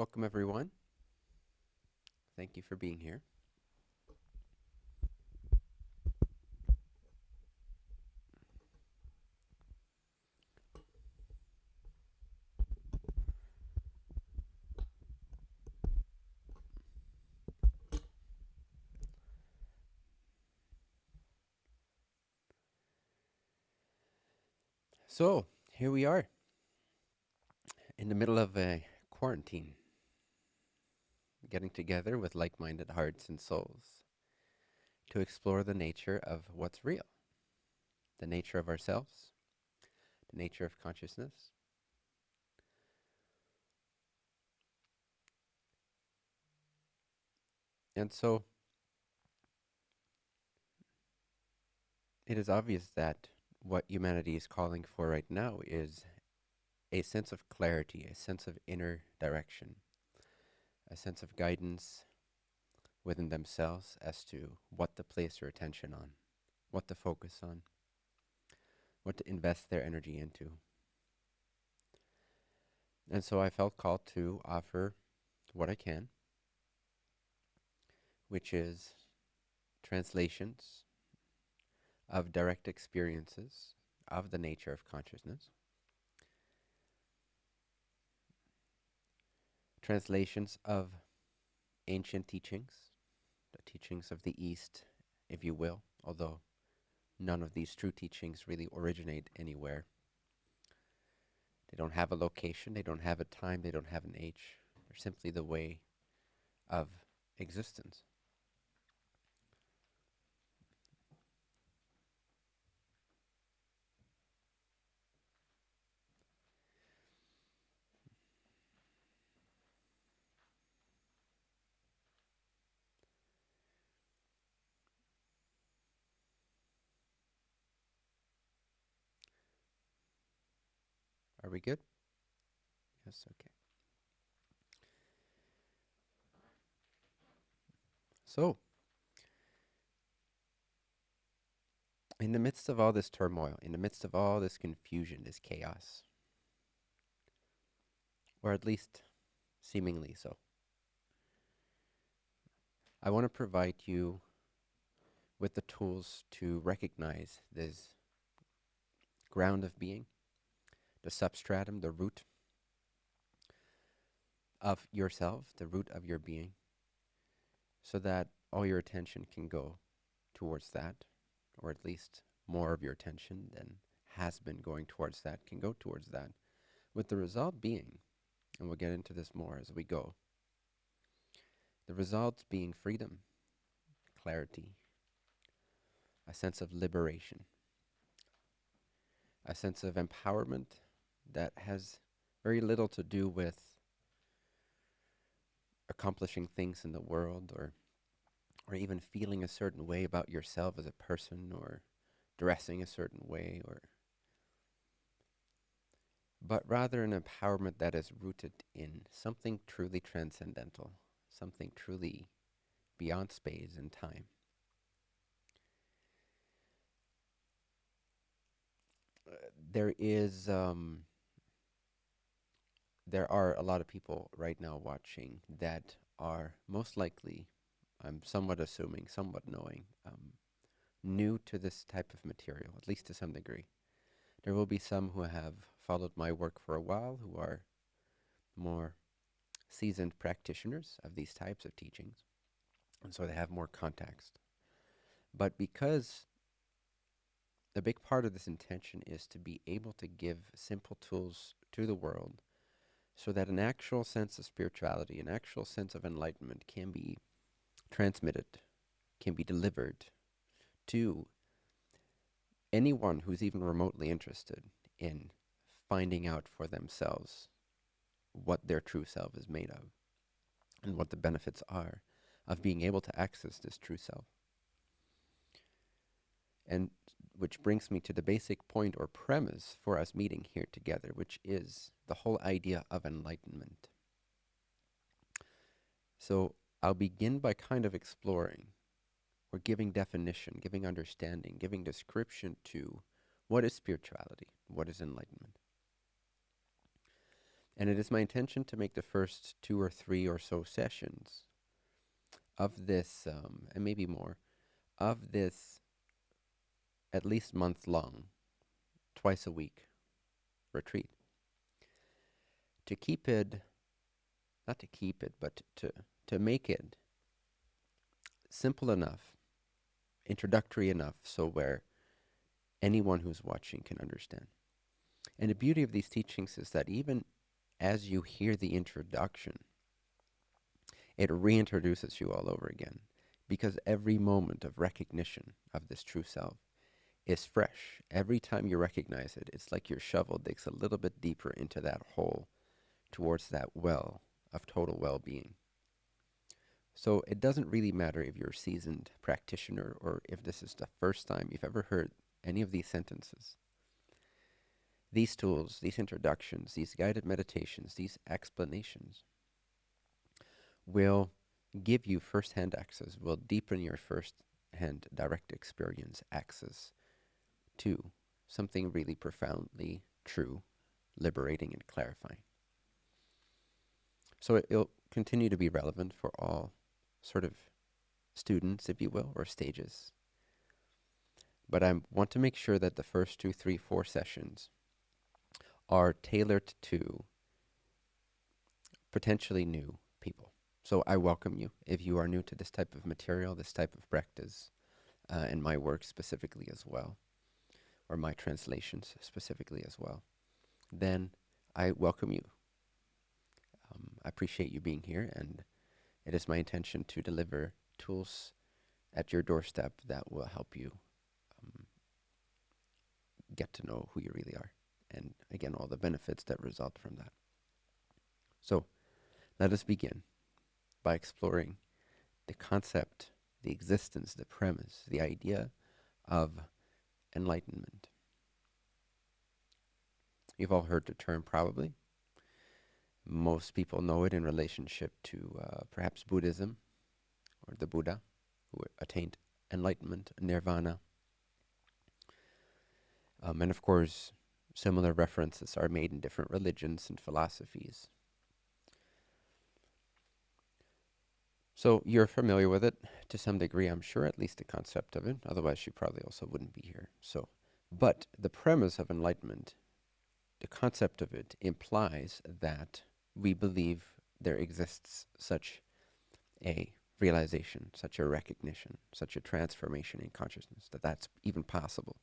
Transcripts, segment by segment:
Welcome, everyone. Thank you for being here. So, here we are in the middle of a quarantine, getting together with like minded hearts and souls to explore the nature of what's real, the nature of ourselves, the nature of consciousness. And so, it is obvious that what humanity is calling for right now is a sense of clarity, a sense of inner direction, a sense of guidance within themselves as to what to place their attention on, what to focus on, what to invest their energy into. And so I felt called to offer what I can, which is translations of direct experiences of the nature of consciousness, translations of ancient teachings, the teachings of the East, if you will, although none of these true teachings really originate anywhere. They don't have a location, they don't have a time, they don't have an age. They're simply the way of existence. Are we good? Yes, okay. So, in the midst of all this turmoil, in the midst of all this confusion, this chaos, or at least seemingly so, I want to provide you with the tools to recognize this ground of being, the substratum, the root of yourself, the root of your being, so that all your attention can go towards that, or at least more of your attention than has been going towards that can go towards that, with the result being, and we'll get into this more as we go, the result being freedom, clarity, a sense of liberation, a sense of empowerment that has very little to do with accomplishing things in the world, or even feeling a certain way about yourself as a person, or dressing a certain way, or but rather an empowerment that is rooted in something truly transcendental, something truly beyond space and time. There is there are a lot of people right now watching that are most likely, I'm somewhat assuming, somewhat knowing, new to this type of material, at least to some degree. There will be some who have followed my work for a while, who are more seasoned practitioners of these types of teachings, and so they have more context. But because a big part of this intention is to be able to give simple tools to the world so that an actual sense of spirituality, an actual sense of enlightenment can be transmitted, can be delivered to anyone who's even remotely interested in finding out for themselves what their true self is made of and what the benefits are of being able to access this true self. And which brings me to the basic point or premise for us meeting here together, which is the whole idea of enlightenment. So I'll begin by kind of exploring or giving definition, giving understanding, giving description to what is spirituality, what is enlightenment. And it is my intention to make the first 2 or 3 or so sessions of this, and maybe more, of this at least month long, twice a week retreat. To keep it, not to keep it, but to make it simple enough, introductory enough, so where anyone who's watching can understand. And the beauty of these teachings is that even as you hear the introduction, it reintroduces you all over again, because every moment of recognition of this true self is fresh. Every time you recognize it, it's like your shovel digs a little bit deeper into that hole towards that well of total well-being. So it doesn't really matter if you're a seasoned practitioner or if this is the first time you've ever heard any of these sentences. These tools, these introductions, these guided meditations, these explanations will give you first-hand access, will deepen your first-hand direct experience access to something really profoundly true, liberating, and clarifying. So it'll continue to be relevant for all sort of students, if you will, or stages. But I want to make sure that the first 2, 3, 4 sessions are tailored to potentially new people. So I welcome you if you are new to this type of material, this type of practice, and my work specifically as well, or my translations specifically as well. Then I welcome you. I appreciate you being here, and it is my intention to deliver tools at your doorstep that will help you get to know who you really are, and again, all the benefits that result from that. So let us begin by exploring the concept, the existence, the premise, the idea of enlightenment. You've all heard the term probably. Most people know it in relationship to perhaps Buddhism or the Buddha, who attained enlightenment, nirvana. And of course, similar references are made in different religions and philosophies. So you're familiar with it to some degree, I'm sure, at least the concept of it. Otherwise, you probably also wouldn't be here. But the premise of enlightenment, the concept of it, implies that we believe there exists such a realization, such a recognition, such a transformation in consciousness, that that's even possible.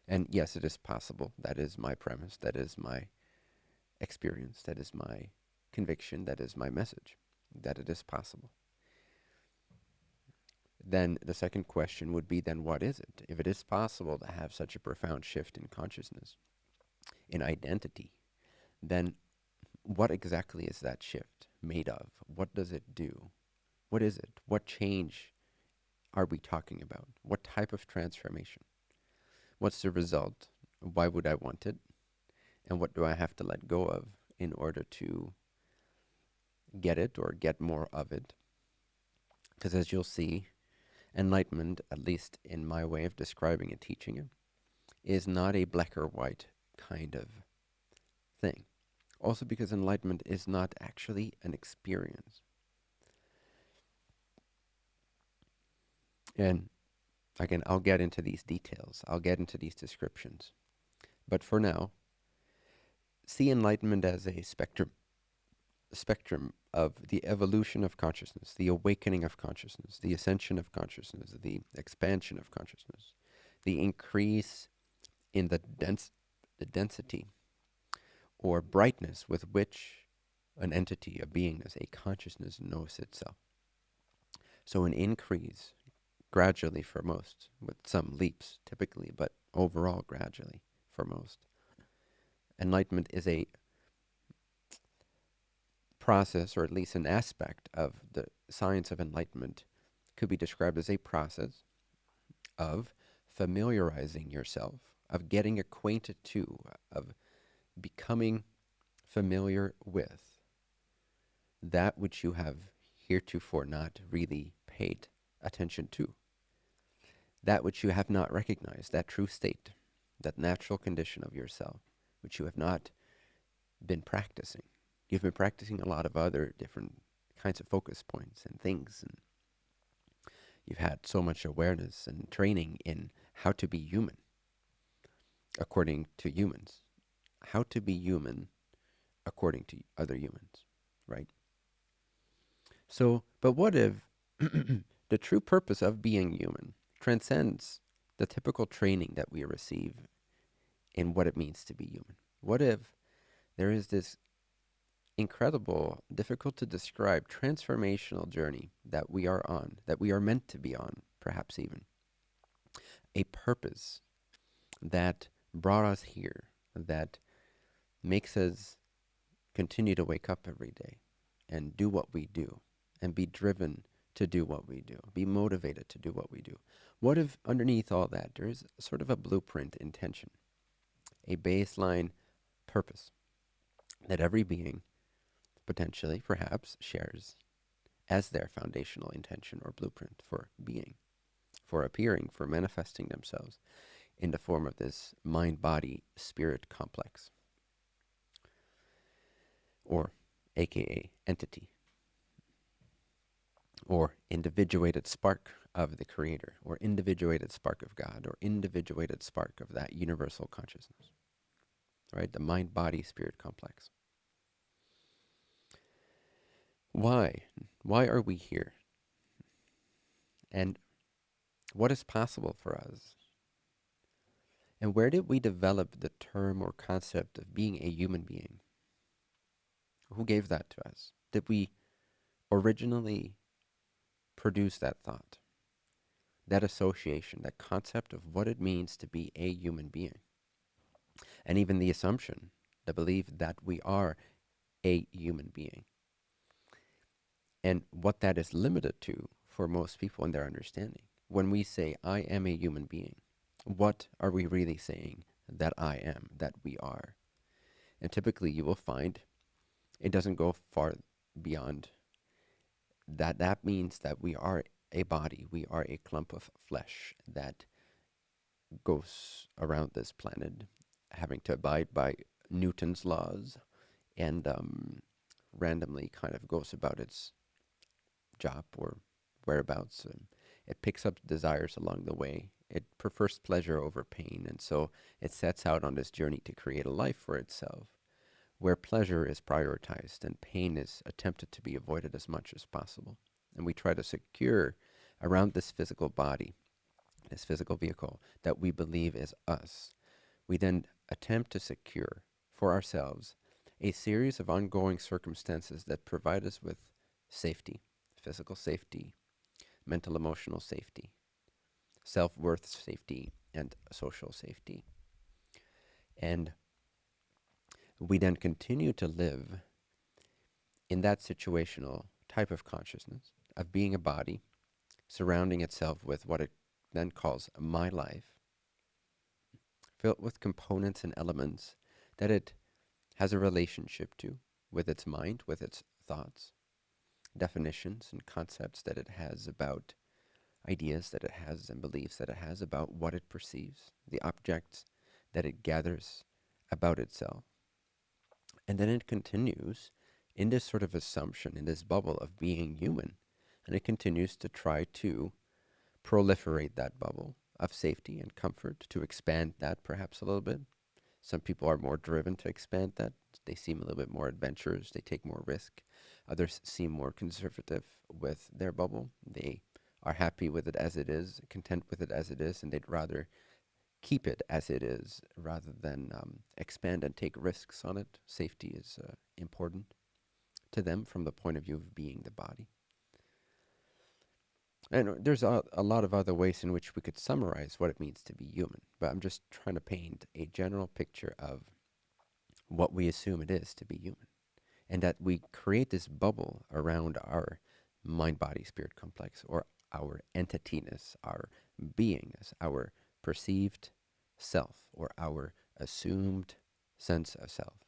And yes, it is possible. That is my premise. That is my experience. That is my conviction. That is my message, that it is possible. Then the second question would be, then what is it? If it is possible to have such a profound shift in consciousness, in identity, then what exactly is that shift made of? What does it do? What is it? What change are we talking about? What type of transformation? What's the result? Why would I want it? And what do I have to let go of in order to get it or get more of it? Because as you'll see, enlightenment, at least in my way of describing and teaching it, is not a black or white kind of thing. Also because enlightenment is not actually an experience. And again, I'll get into these details. I'll get into these descriptions. But for now, see enlightenment as a spectrum of the evolution of consciousness, the awakening of consciousness, the ascension of consciousness, the expansion of consciousness, the increase in the density or brightness with which an entity, a beingness, a consciousness knows itself. So an increase gradually for most, with some leaps typically, but overall gradually for most. Enlightenment is a process, or at least an aspect of the science of enlightenment, could be described as a process of familiarizing yourself, of getting acquainted to, of becoming familiar with that which you have heretofore not really paid attention to, that which you have not recognized, that true state, that natural condition of yourself, which you have not been practicing. You've been practicing a lot of other different kinds of focus points and things, and you've had so much awareness and training in how to be human according to humans, how to be human according to other humans, right? So, but what if the true purpose of being human transcends the typical training that we receive in what it means to be human? What if there is this incredible, difficult to describe transformational journey that we are on, that we are meant to be on, perhaps even a purpose that brought us here, that makes us continue to wake up every day and do what we do and be driven to do what we do, be motivated to do what we do. What if underneath all that there is sort of a blueprint intention, a baseline purpose that every being potentially, perhaps, shares as their foundational intention or blueprint for being, for appearing, for manifesting themselves in the form of this mind-body-spirit complex, or aka entity, or individuated spark of the Creator, or individuated spark of God, or individuated spark of that universal consciousness, right? The mind-body-spirit complex. Why? Why are we here? And what is possible for us? And where did we develop the term or concept of being a human being? Who gave that to us? Did we originally produce that thought, that association, that concept of what it means to be a human being? And even the assumption, the belief that we are a human being. And what that is limited to for most people in their understanding. When we say, I am a human being, what are we really saying that I am, that we are? And typically you will find it doesn't go far beyond that. That means that we are a body, we are a clump of flesh that goes around this planet having to abide by Newton's laws and randomly kind of goes about its job or whereabouts. It picks up desires along the way. It prefers pleasure over pain, and so it sets out on this journey to create a life for itself where pleasure is prioritized and pain is attempted to be avoided as much as possible. And we try to secure around this physical body, this physical vehicle that we believe is us. We then attempt to secure for ourselves a series of ongoing circumstances that provide us with safety, physical safety, mental emotional safety, self-worth safety, and social safety. And we then continue to live in that situational type of consciousness of being a body, surrounding itself with what it then calls my life, filled with components and elements that it has a relationship to, with its mind, with its thoughts, definitions and concepts that it has about ideas that it has and beliefs that it has about what it perceives, the objects that it gathers about itself. And then it continues in this sort of assumption, in this bubble of being human, and it continues to try to proliferate that bubble of safety and comfort, to expand that perhaps a little bit. Some people are more driven to expand that. They seem a little bit more adventurous. They take more risk. Others seem more conservative with their bubble. They are happy with it as it is, content with it as it is, and they'd rather keep it as it is rather than expand and take risks on it. Safety is important to them from the point of view of being the body. And there's a lot of other ways in which we could summarize what it means to be human, but I'm just trying to paint a general picture of what we assume it is to be human. And that we create this bubble around our mind-body-spirit complex, or our entityness, our beingness, our perceived self, or our assumed sense of self.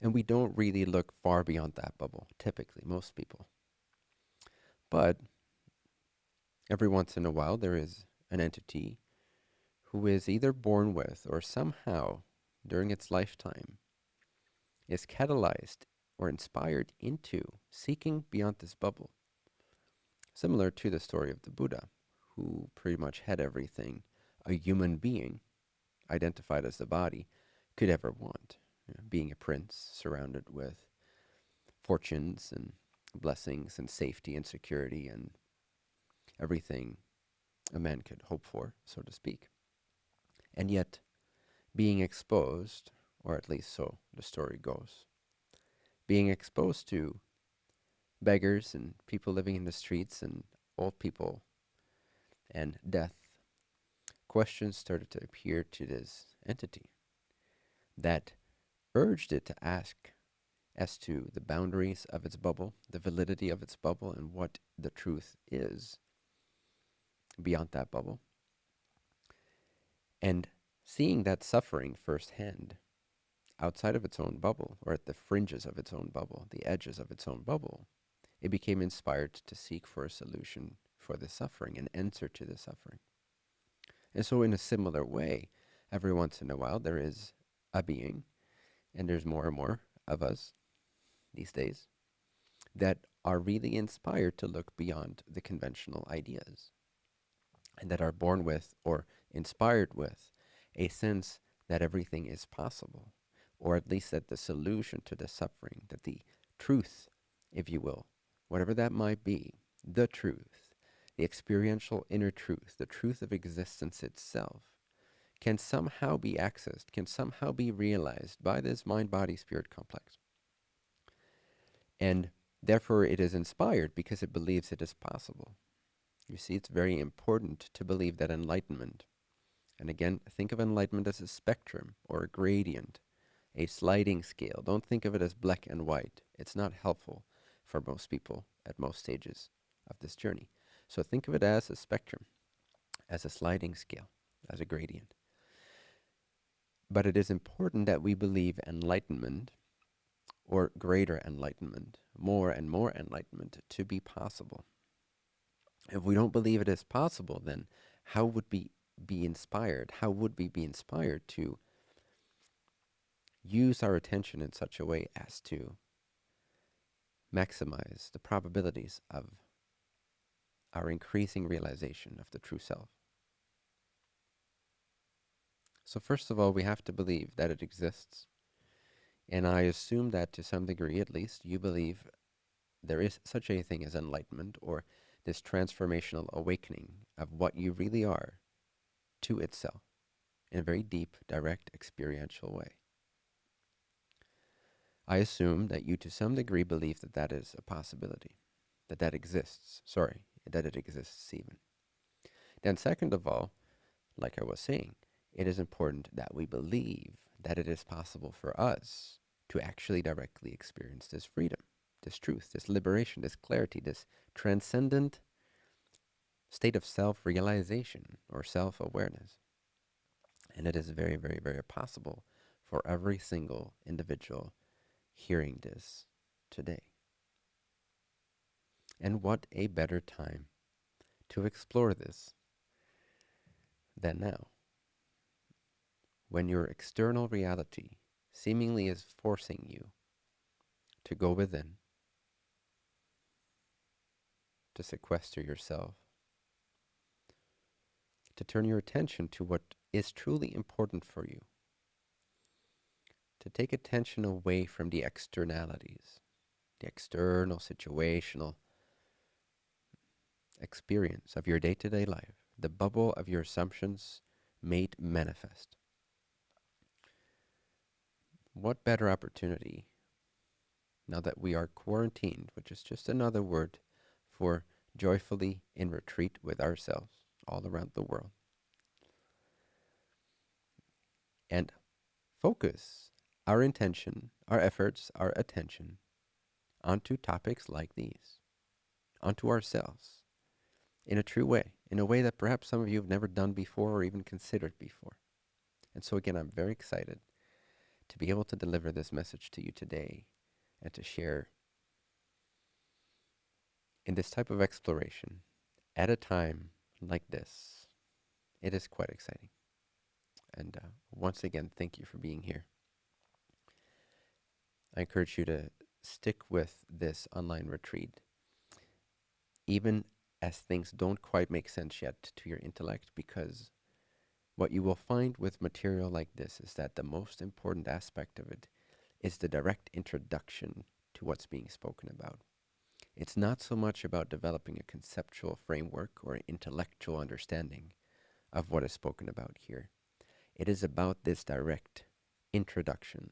And we don't really look far beyond that bubble, typically, most people. But every once in a while, there is an entity who is either born with or somehow during its lifetime is catalyzed or inspired into seeking beyond this bubble. Similar to the story of the Buddha, who pretty much had everything a human being, identified as the body, could ever want. You know, being a prince surrounded with fortunes and blessings and safety and security and everything a man could hope for, so to speak. And yet, being exposed, or at least so the story goes, being exposed to beggars and people living in the streets and old people and death, questions started to appear to this entity that urged it to ask as to the boundaries of its bubble, the validity of its bubble, and what the truth is beyond that bubble. And seeing that suffering firsthand, outside of its own bubble, or at the fringes of its own bubble, the edges of its own bubble, it became inspired to seek for a solution for the suffering, an answer to the suffering. And so in a similar way, every once in a while there is a being, and there's more and more of us these days, that are really inspired to look beyond the conventional ideas, and that are born with or inspired with a sense that everything is possible, or at least that the solution to the suffering, that the truth, if you will, whatever that might be, the truth, the experiential inner truth, the truth of existence itself, can somehow be accessed, can somehow be realized by this mind-body-spirit complex. And therefore it is inspired because it believes it is possible. You see, it's very important to believe that enlightenment, and again, think of enlightenment as a spectrum or a gradient, a sliding scale. Don't think of it as black and white. It's not helpful for most people at most stages of this journey. So think of it as a spectrum, as a sliding scale, as a gradient. But it is important that we believe enlightenment, or greater enlightenment, more and more enlightenment, to be possible. If we don't believe it is possible, then how would we be inspired? How would we be inspired to use our attention in such a way as to maximize the probabilities of our increasing realization of the true self? So first of all, we have to believe that it exists. And I assume that to some degree, at least, you believe there is such a thing as enlightenment, or this transformational awakening of what you really are to itself in a very deep, direct, experiential way. I assume that you to some degree believe that that is a possibility, that that exists. Sorry, that it exists even. Then second of all, like I was saying, it is important that we believe that it is possible for us to actually directly experience this freedom, this truth, this liberation, this clarity, this transcendent state of self-realization or self-awareness. And it is very, very, very possible for every single individual hearing this today. And what a better time to explore this than now, when your external reality seemingly is forcing you to go within, to sequester yourself, to turn your attention to what is truly important for you, to take attention away from the externalities, the external situational experience of your day-to-day life, the bubble of your assumptions made manifest. What better opportunity, now that we are quarantined, which is just another word for joyfully in retreat with ourselves all around the world, and focus our intention, our efforts, our attention onto topics like these, onto ourselves, in a true way, in a way that perhaps some of you have never done before or even considered before. And so again, I'm very excited to be able to deliver this message to you today and to share in this type of exploration at a time like this. It is quite exciting. And once again, thank you for being here. I encourage you to stick with this online retreat, even as things don't quite make sense yet to your intellect, because what you will find with material like this is that the most important aspect of it is the direct introduction to what's being spoken about. It's not so much about developing a conceptual framework or an intellectual understanding of what is spoken about here. It is about this direct introduction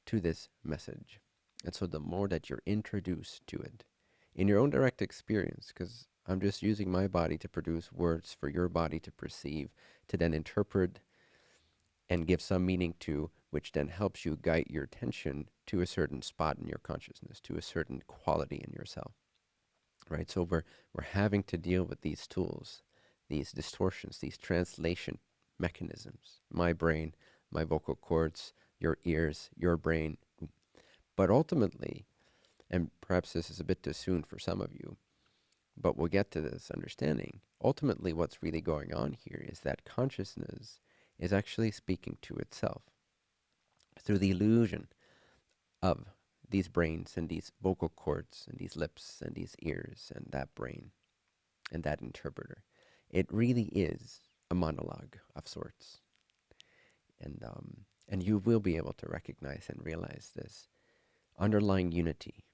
to this message. And so the more that you're introduced to it in your own direct experience, because I'm just using my body to produce words for your body to perceive, to then interpret and give some meaning to, which then helps you guide your attention to a certain spot in your consciousness, to a certain quality in yourself, right? So we're having to deal with these tools, these distortions, these translation mechanisms, my brain, my vocal cords, your ears, your brain. But ultimately, and perhaps this is a bit too soon for some of you, but we'll get to this understanding. Ultimately, what's really going on here is that consciousness is actually speaking to itself through the illusion of these brains and these vocal cords and these lips and these ears and that brain and that interpreter. It really is a monologue of sorts. And you will be able to recognize and realize this underlying unity,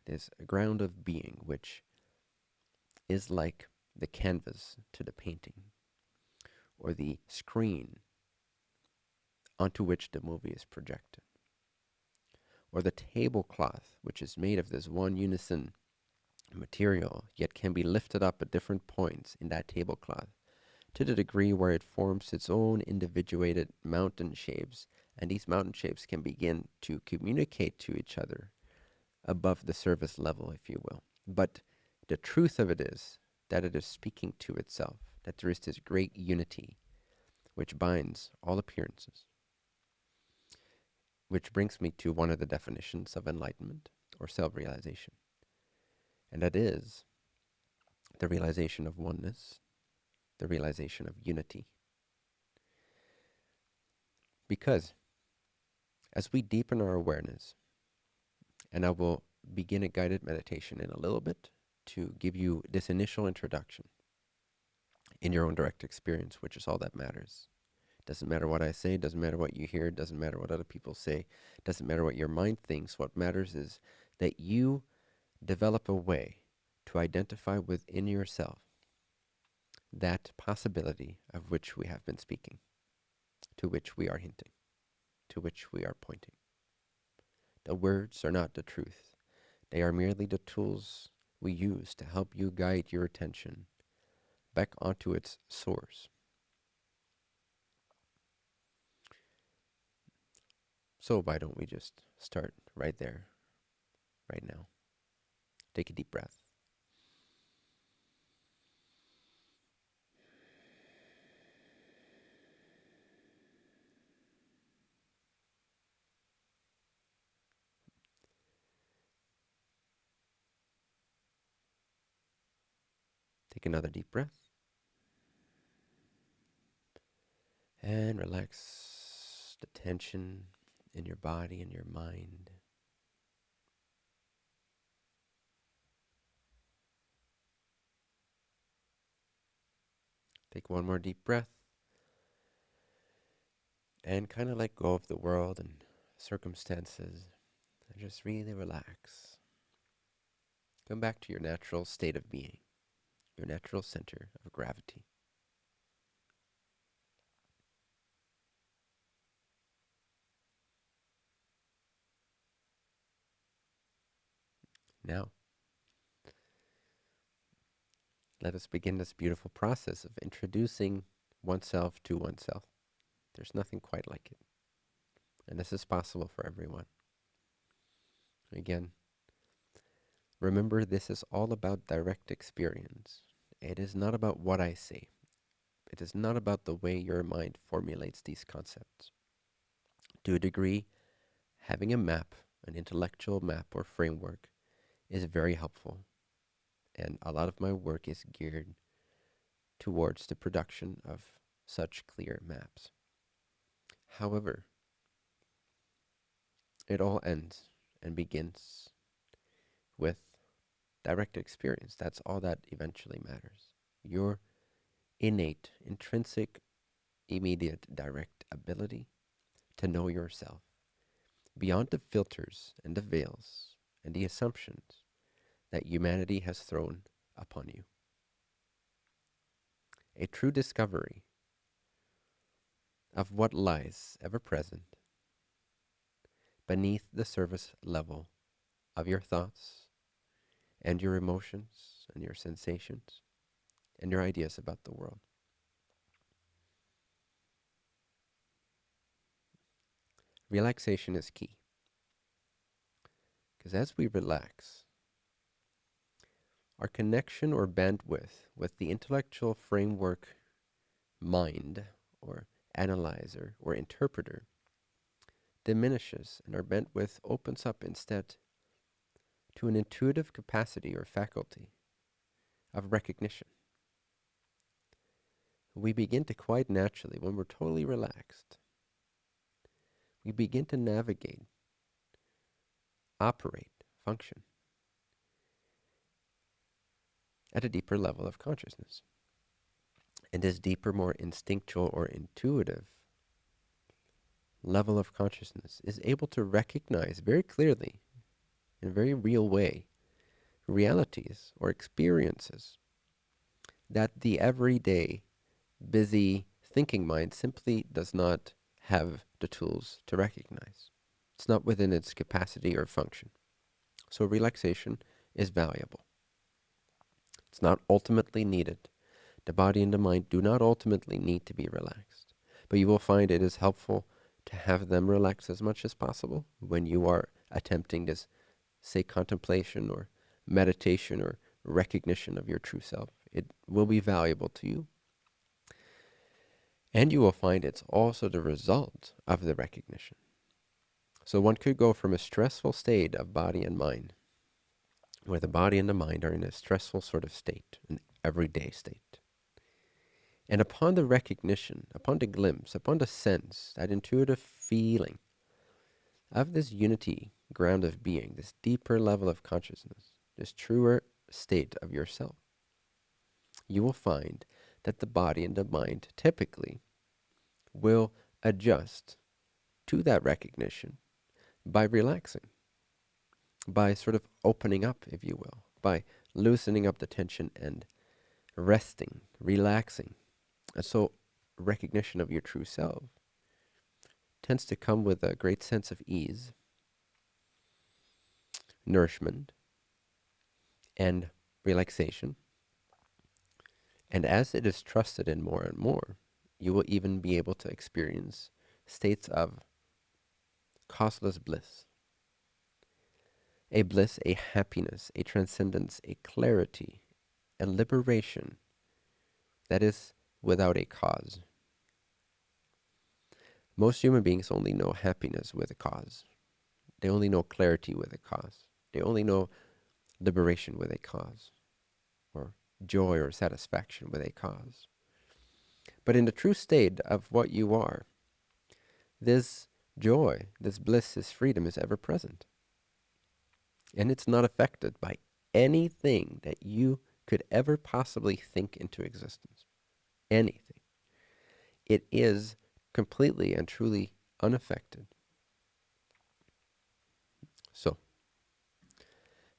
this ground of being, which is like the canvas to the painting, or the screen onto which the movie is projected, or the tablecloth, which is made of this one unison material, yet can be lifted up at different points in that tablecloth, to the degree where it forms its own individuated mountain shapes, and these mountain shapes can begin to communicate to each other above the surface level, if you will. But the truth of it is that it is speaking to itself, that there is this great unity which binds all appearances. Which brings me to one of the definitions of enlightenment, or self-realization. And that is the realization of oneness, the realization of unity. Because as we deepen our awareness, and I will begin a guided meditation in a little bit to give you this initial introduction in your own direct experience, which is all that matters. Doesn't matter what I say, doesn't matter what you hear, doesn't matter what other people say, doesn't matter what your mind thinks. What matters is that you develop a way to identify within yourself that possibility of which we have been speaking, to which we are hinting, to which we are pointing. The words are not the truth. They are merely the tools we use to help you guide your attention back onto its source. So why don't we just start right there, right now? Take a deep breath. Take another deep breath. And relax the tension in your body and your mind. Take one more deep breath. And kind of let go of the world and circumstances. And just really relax. Come back to your natural state of being, your natural center of gravity. Now, let us begin this beautiful process of introducing oneself to oneself. There's nothing quite like it. And this is possible for everyone. Again, remember, this is all about direct experience. It is not about what I say. It is not about the way your mind formulates these concepts. To a degree, having a map, an intellectual map or framework, is very helpful. And a lot of my work is geared towards the production of such clear maps. However, it all ends and begins with direct experience. That's all that eventually matters. Your innate, intrinsic, immediate, direct ability to know yourself beyond the filters and the veils and the assumptions that humanity has thrown upon you. A true discovery of what lies ever present beneath the surface level of your thoughts and your emotions and your sensations and your ideas about the world. Relaxation is key because as we relax, our connection or bandwidth with the intellectual framework mind or analyzer or interpreter diminishes and our bandwidth opens up instead to an intuitive capacity or faculty of recognition. We begin to quite naturally, when we're totally relaxed, we begin to navigate, operate, function at a deeper level of consciousness. And this deeper, more instinctual or intuitive level of consciousness is able to recognize very clearly, in a very real way, realities or experiences that the everyday, busy thinking mind simply does not have the tools to recognize. It's not within its capacity or function. So relaxation is valuable. It's not ultimately needed. The body and the mind do not ultimately need to be relaxed. But you will find it is helpful to have them relax as much as possible when you are attempting this, say, contemplation or meditation or recognition of your true self. It will be valuable to you. And you will find it's also the result of the recognition. So one could go from a stressful state of body and mind, where the body and the mind are in a stressful sort of state, an everyday state. And upon the recognition, upon the glimpse, upon the sense, that intuitive feeling of this unity ground of being, this deeper level of consciousness, this truer state of yourself, you will find that the body and the mind typically will adjust to that recognition by relaxing, by sort of opening up, if you will, by loosening up the tension and resting, relaxing. And so recognition of your true self tends to come with a great sense of ease, nourishment, and relaxation. And as it is trusted in more and more, you will even be able to experience states of causeless bliss. A bliss, a happiness, a transcendence, a clarity, a liberation that is without a cause. Most human beings only know happiness with a cause. They only know clarity with a cause. They only know liberation with a cause, or joy or satisfaction with a cause. But in the true state of what you are, this joy, this bliss, this freedom is ever present. And it's not affected by anything that you could ever possibly think into existence. Anything. It is completely and truly unaffected. So,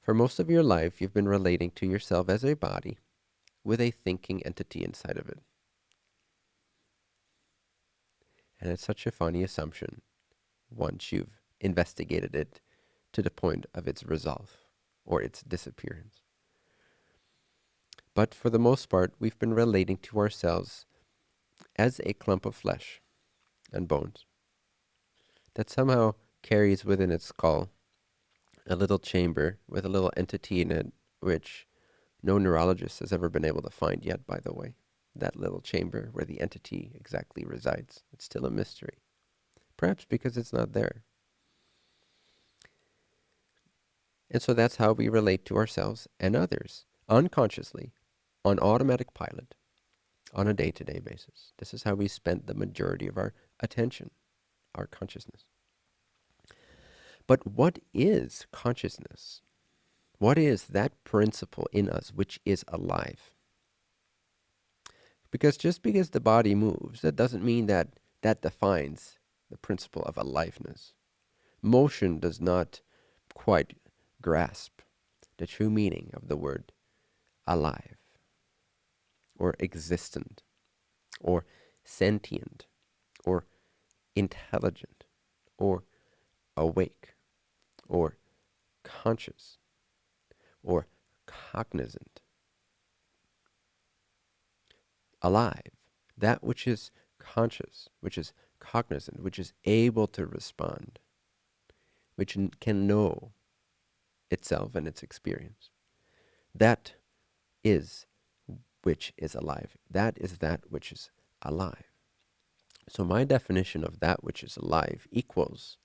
for most of your life, you've been relating to yourself as a body with a thinking entity inside of it. And it's such a funny assumption once you've investigated it to the point of its resolve or its disappearance. But for the most part, we've been relating to ourselves as a clump of flesh and bones that somehow carries within its skull a little chamber with a little entity in it, which no neurologist has ever been able to find yet, by the way. That little chamber where the entity exactly resides. It's still a mystery. Perhaps because it's not there. And so that's how we relate to ourselves and others, unconsciously, on automatic pilot, on a day-to-day basis. This is how we spend the majority of our attention. our consciousness. But what is consciousness? What is that principle in us which is alive? Because just because the body moves, that doesn't mean that that defines the principle of aliveness. Motion does not quite grasp the true meaning of the word alive, or existent, or sentient, or intelligent, or awake, or conscious, or cognizant. Alive, that which is conscious, which is cognizant, which is able to respond, which can know itself and its experience. That is which is alive. That is that which is alive. So my definition of that which is alive equals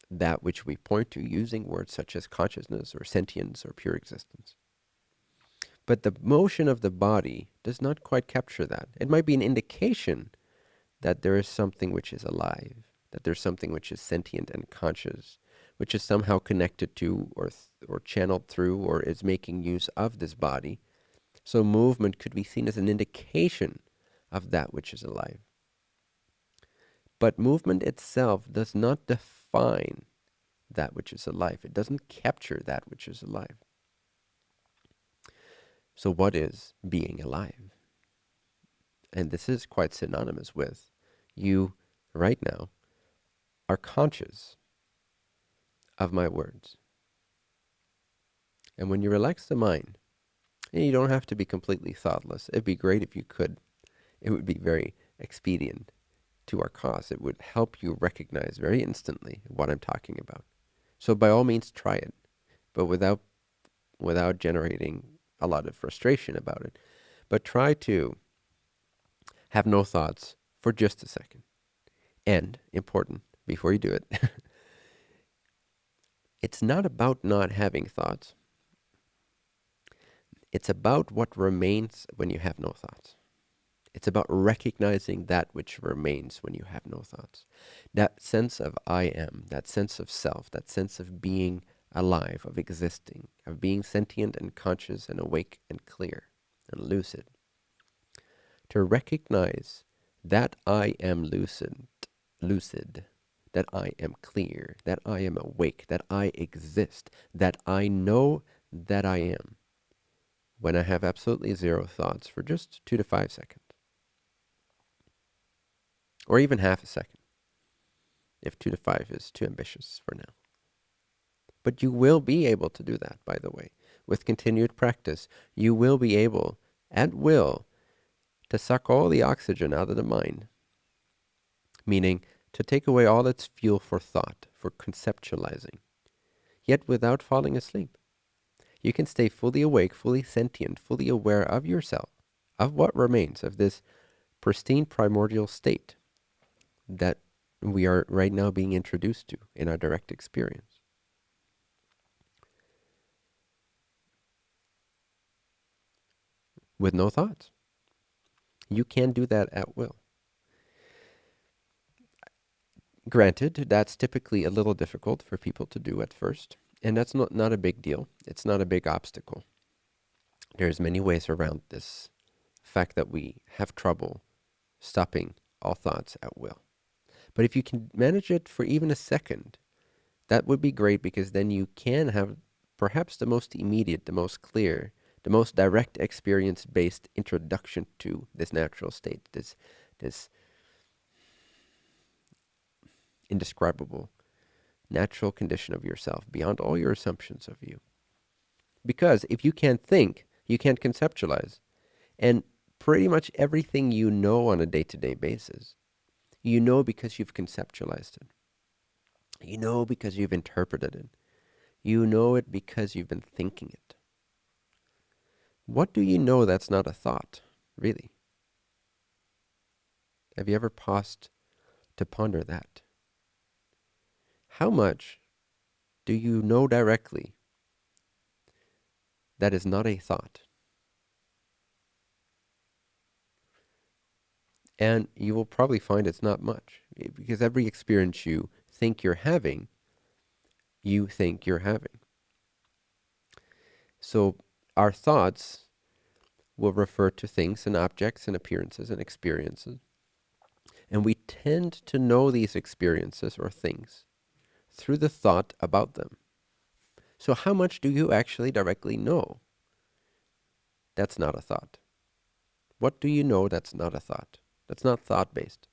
that which we point to using words such as consciousness or sentience or pure existence. But the motion of the body does not quite capture that. It might be an indication that there is something which is alive, that there's something which is sentient and conscious, which is somehow connected to or channeled through or is making use of this body. So movement could be seen as an indication of that which is alive. But movement itself does not define that which is alive. It doesn't capture that which is alive. So what is being alive? And this is quite synonymous with you right now are conscious of my words. And when you relax the mind, and you don't have to be completely thoughtless. It'd be great if you could. It would be very expedient to our cause. It would help you recognize very instantly what I'm talking about. So by all means, try it, but without generating a lot of frustration about it. But try to have no thoughts for just a second. And, important, before you do it, it's not about not having thoughts. It's about what remains when you have no thoughts. It's about recognizing that which remains when you have no thoughts. That sense of I am, that sense of self, that sense of being alive, of existing, of being sentient and conscious and awake and clear and lucid. To recognize that I am lucid, that I am clear, that I am awake, that I exist, that I know that I am, when I have absolutely zero thoughts for just 2 to 5 seconds. Or even half a second, if 2 to 5 is too ambitious for now. But you will be able to do that, by the way. With continued practice, you will be able, at will, to suck all the oxygen out of the mind, meaning to take away all its fuel for thought, for conceptualizing, yet without falling asleep. You can stay fully awake, fully sentient, fully aware of yourself, of what remains of this pristine primordial state that we are right now being introduced to in our direct experience. With no thoughts. You can do that at will. Granted, that's typically a little difficult for people to do at first, and that's not a big deal. It's not a big obstacle. There's many ways around this fact that we have trouble stopping all thoughts at will. But if you can manage it for even a second, that would be great, because then you can have perhaps the most immediate, the most clear, the most direct experience-based introduction to this natural state, this indescribable natural condition of yourself beyond all your assumptions of you. Because if you can't think, you can't conceptualize. And pretty much everything you know on a day-to-day basis, you know because you've conceptualized it. You know because you've interpreted it. You know it because you've been thinking it. What do you know that's not a thought, really? Have you ever paused to ponder that? How much do you know directly that is not a thought? And you will probably find it's not much because every experience you think you're having, you think you're having. So our thoughts will refer to things and objects and appearances and experiences. And we tend to know these experiences or things through the thought about them. So how much do you actually directly know that's not a thought? What do you know that's not a thought? That's not thought-based.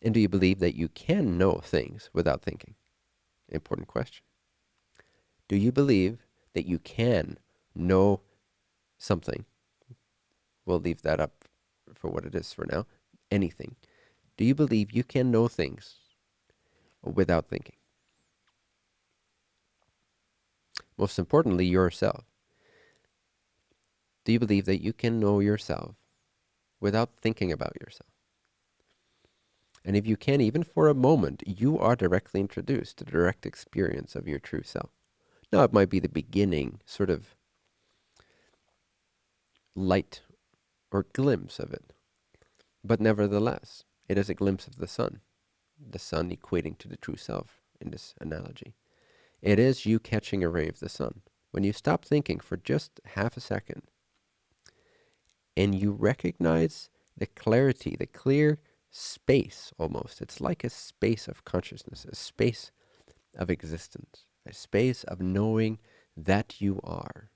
And do you believe that you can know things without thinking? Important question. Do you believe that you can know something? We'll leave that up for what it is for now. Anything. Do you believe you can know things without thinking? Most importantly, yourself. Do you believe that you can know yourself without thinking about yourself? And if you can, even for a moment, you are directly introduced to the direct experience of your true self. Now, it might be the beginning, sort of light or glimpse of it, but nevertheless, it is a glimpse of the sun equating to the true self in this analogy. It is you catching a ray of the sun. When you stop thinking for just half a second and you recognize the clarity, the clear space almost. It's like a space of consciousness, a space of existence, a space of knowing that you are,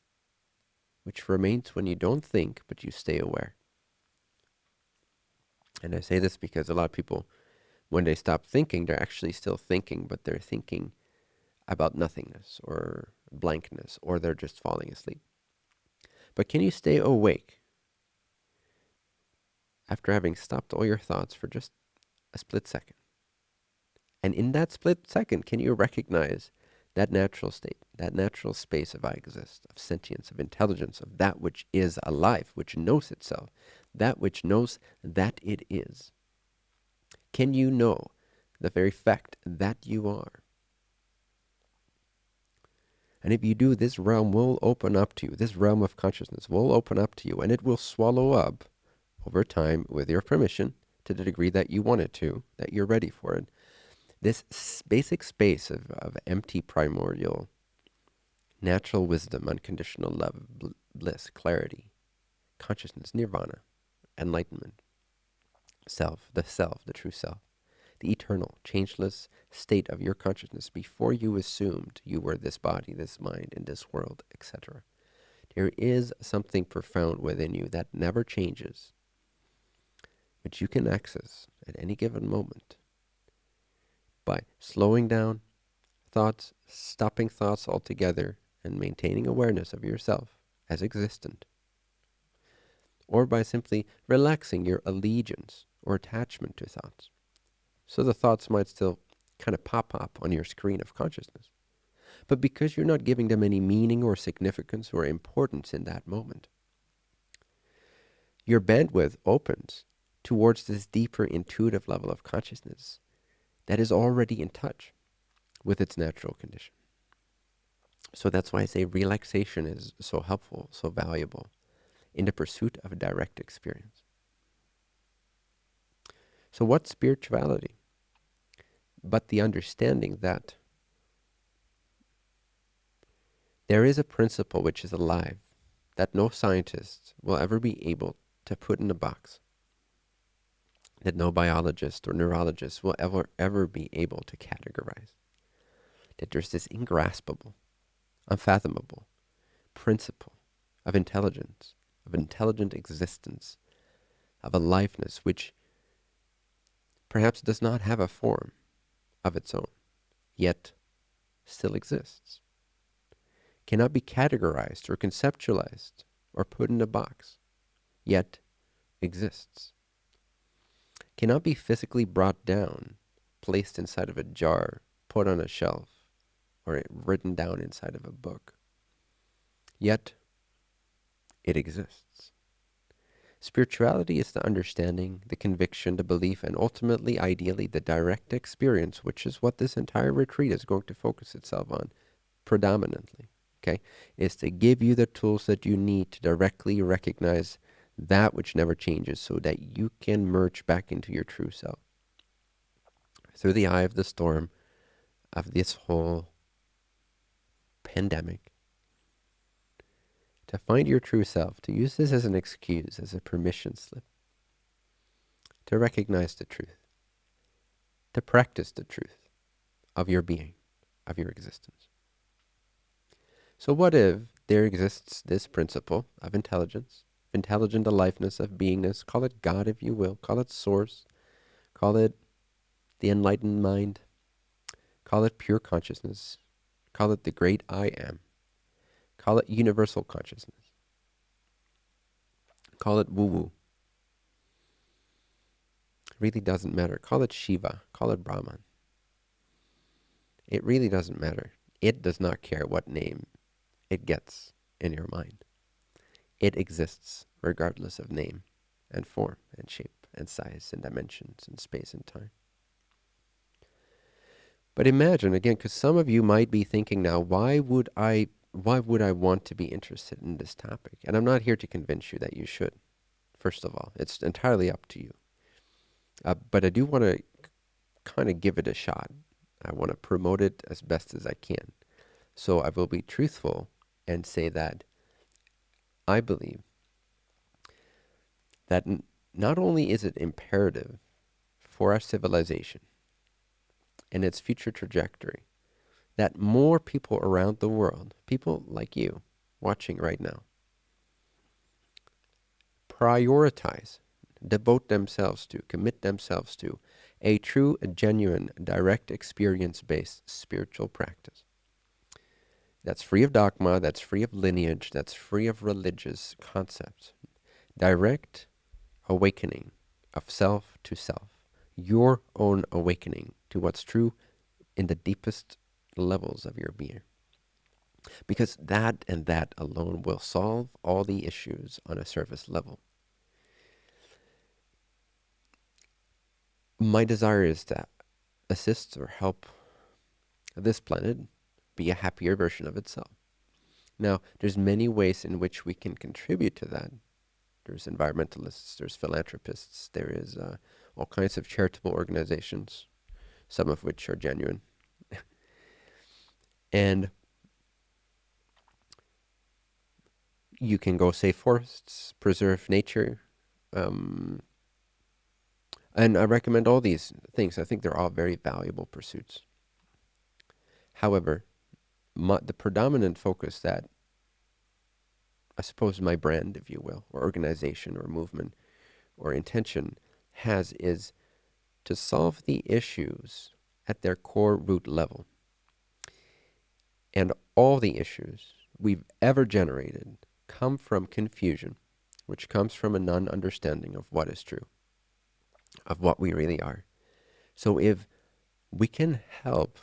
which remains when you don't think, but you stay aware. And I say this because a lot of people, when they stop thinking, they're actually still thinking, but they're thinking about nothingness or blankness, or they're just falling asleep. But can you stay awake after having stopped all your thoughts for just a split second? And in that split second, can you recognize that natural state, that natural space of I exist, of sentience, of intelligence, of that which is alive, which knows itself, that which knows that it is? Can you know the very fact that you are? And if you do, this realm will open up to you. This realm of consciousness will open up to you, and it will swallow up over time, with your permission, to the degree that you want it to, that you're ready for it. This basic space of empty primordial natural wisdom, unconditional love, bliss, clarity, consciousness, nirvana, enlightenment, self, the true self, the eternal, changeless state of your consciousness before you assumed you were this body, this mind, in this world, etc. There is something profound within you that never changes, which you can access at any given moment by slowing down thoughts, stopping thoughts altogether, and maintaining awareness of yourself as existent, or by simply relaxing your allegiance or attachment to thoughts. So the thoughts might still kind of pop up on your screen of consciousness, but because you're not giving them any meaning or significance or importance in that moment, your bandwidth opens towards this deeper intuitive level of consciousness that is already in touch with its natural condition. So that's why I say relaxation is so helpful, so valuable in the pursuit of a direct experience. So what's spirituality? But the understanding that there is a principle which is alive, that no scientist will ever be able to put in a box, that no biologist or neurologist will ever be able to categorize, that there's this ingraspable, unfathomable principle of intelligence, of intelligent existence, of aliveness, which perhaps does not have a form of its own, yet still exists, cannot be categorized or conceptualized or put in a box, yet exists, cannot be physically brought down, placed inside of a jar, put on a shelf, or written down inside of a book, yet it exists. Spirituality is the understanding, the conviction, the belief, and ultimately, ideally, the direct experience, which is what this entire retreat is going to focus itself on predominantly, okay, is to give you the tools that you need to directly recognize that which never changes, so that you can merge back into your true self through the eye of the storm of this whole pandemic, to find your true self, to use this as an excuse, as a permission slip, to recognize the truth, to practice the truth of your being, of your existence. So what if there exists this principle of intelligence, intelligent aliveness, of beingness, call it God if you will, call it source, call it the enlightened mind, call it pure consciousness, call it the great I am, call it universal consciousness, call it woo-woo. It really doesn't matter. Call it Shiva, call it Brahman. It really doesn't matter. It does not care what name it gets in your mind. It exists regardless of name and form and shape and size and dimensions and space and time. But imagine, again, because some of you might be thinking now, why would I want to be interested in this topic? And I'm not here to convince you that you should. First of all, it's entirely up to you. But I do want to kind of give it a shot. I want to promote it as best as I can. So I will be truthful and say that I believe that not only is it imperative for our civilization and its future trajectory that more people around the world, people like you watching right now, prioritize, devote themselves to, commit themselves to a true, genuine, direct experience-based spiritual practice that's free of dogma, that's free of lineage, that's free of religious concepts. Direct awakening of self to self, your own awakening to what's true in the deepest levels of your being. Because that and that alone will solve all the issues on a surface level. My desire is to assist or help this planet be a happier version of itself. Now, there's many ways in which we can contribute to that. There's environmentalists, there's philanthropists, there is all kinds of charitable organizations, some of which are genuine. And you can go save forests, preserve nature, and I recommend all these things. I think they're all very valuable pursuits. However, the predominant focus that I suppose my brand, if you will, or organization or movement or intention has is to solve the issues at their core root level. And all the issues we've ever generated come from confusion, which comes from a non-understanding of what is true, of what we really are. So if we can help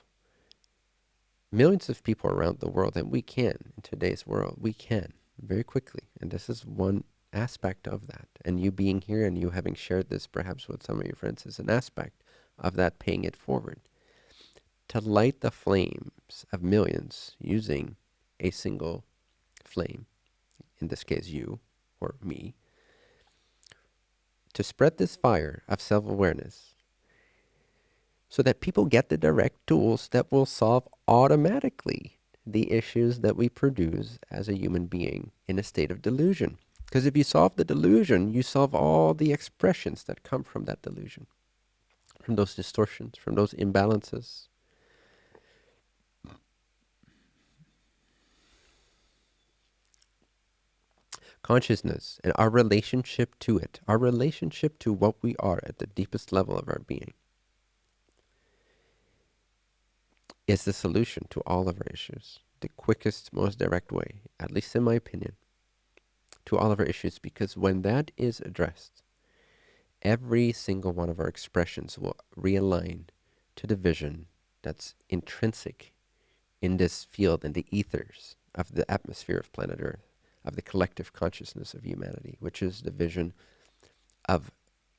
millions of people around the world, and we can in today's world, we can very quickly. And this is one aspect of that. And you being here and you having shared this perhaps with some of your friends is an aspect of that, paying it forward. To light the flames of millions using a single flame, in this case you or me, to spread this fire of self-awareness so that people get the direct tools that will solve automatically the issues that we produce as a human being in a state of delusion. Because if you solve the delusion, you solve all the expressions that come from that delusion, from those distortions, from those imbalances. Consciousness and our relationship to it, our relationship to what we are at the deepest level of our being, is the solution to all of our issues. The quickest, most direct way, at least in my opinion, to all of our issues, because when that is addressed, every single one of our expressions will realign to the vision that's intrinsic in this field, in the ethers of the atmosphere of planet Earth, of the collective consciousness of humanity, which is the vision of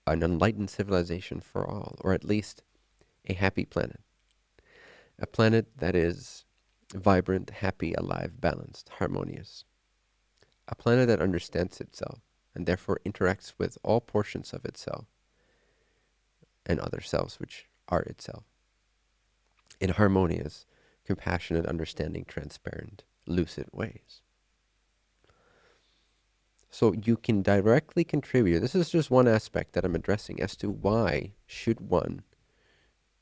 an enlightened civilization for all, or at least a happy planet. A planet that is vibrant, happy, alive, balanced, harmonious. A planet that understands itself and therefore interacts with all portions of itself and other selves which are itself in harmonious, compassionate, understanding, transparent, lucid ways. So you can directly contribute. This is just one aspect that I'm addressing as to why should one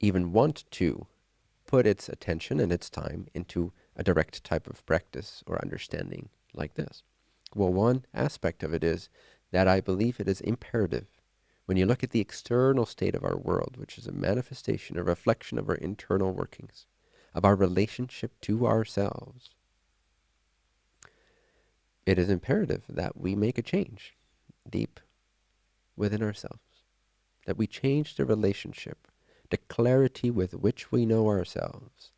even want to put its attention and its time into a direct type of practice or understanding like this. Well, one aspect of it is that I believe it is imperative when you look at the external state of our world, which is a manifestation, a reflection of our internal workings, of our relationship to ourselves. It is imperative that we make a change deep within ourselves, that we change the relationship, the clarity with which we know ourselves,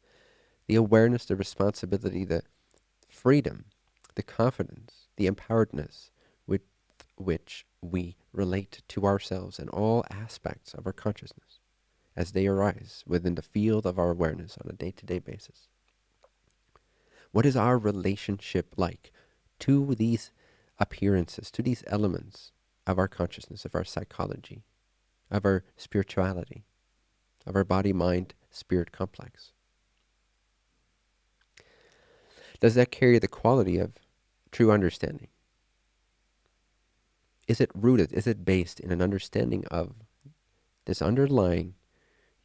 the awareness, the responsibility, the freedom, the confidence, the empoweredness with which we relate to ourselves and all aspects of our consciousness as they arise within the field of our awareness on a day-to-day basis. What is our relationship like to these appearances, to these elements of our consciousness, of our psychology, of our spirituality, of our body-mind-spirit complex? Does that carry the quality of true understanding? Is it rooted, is it based in an understanding of this underlying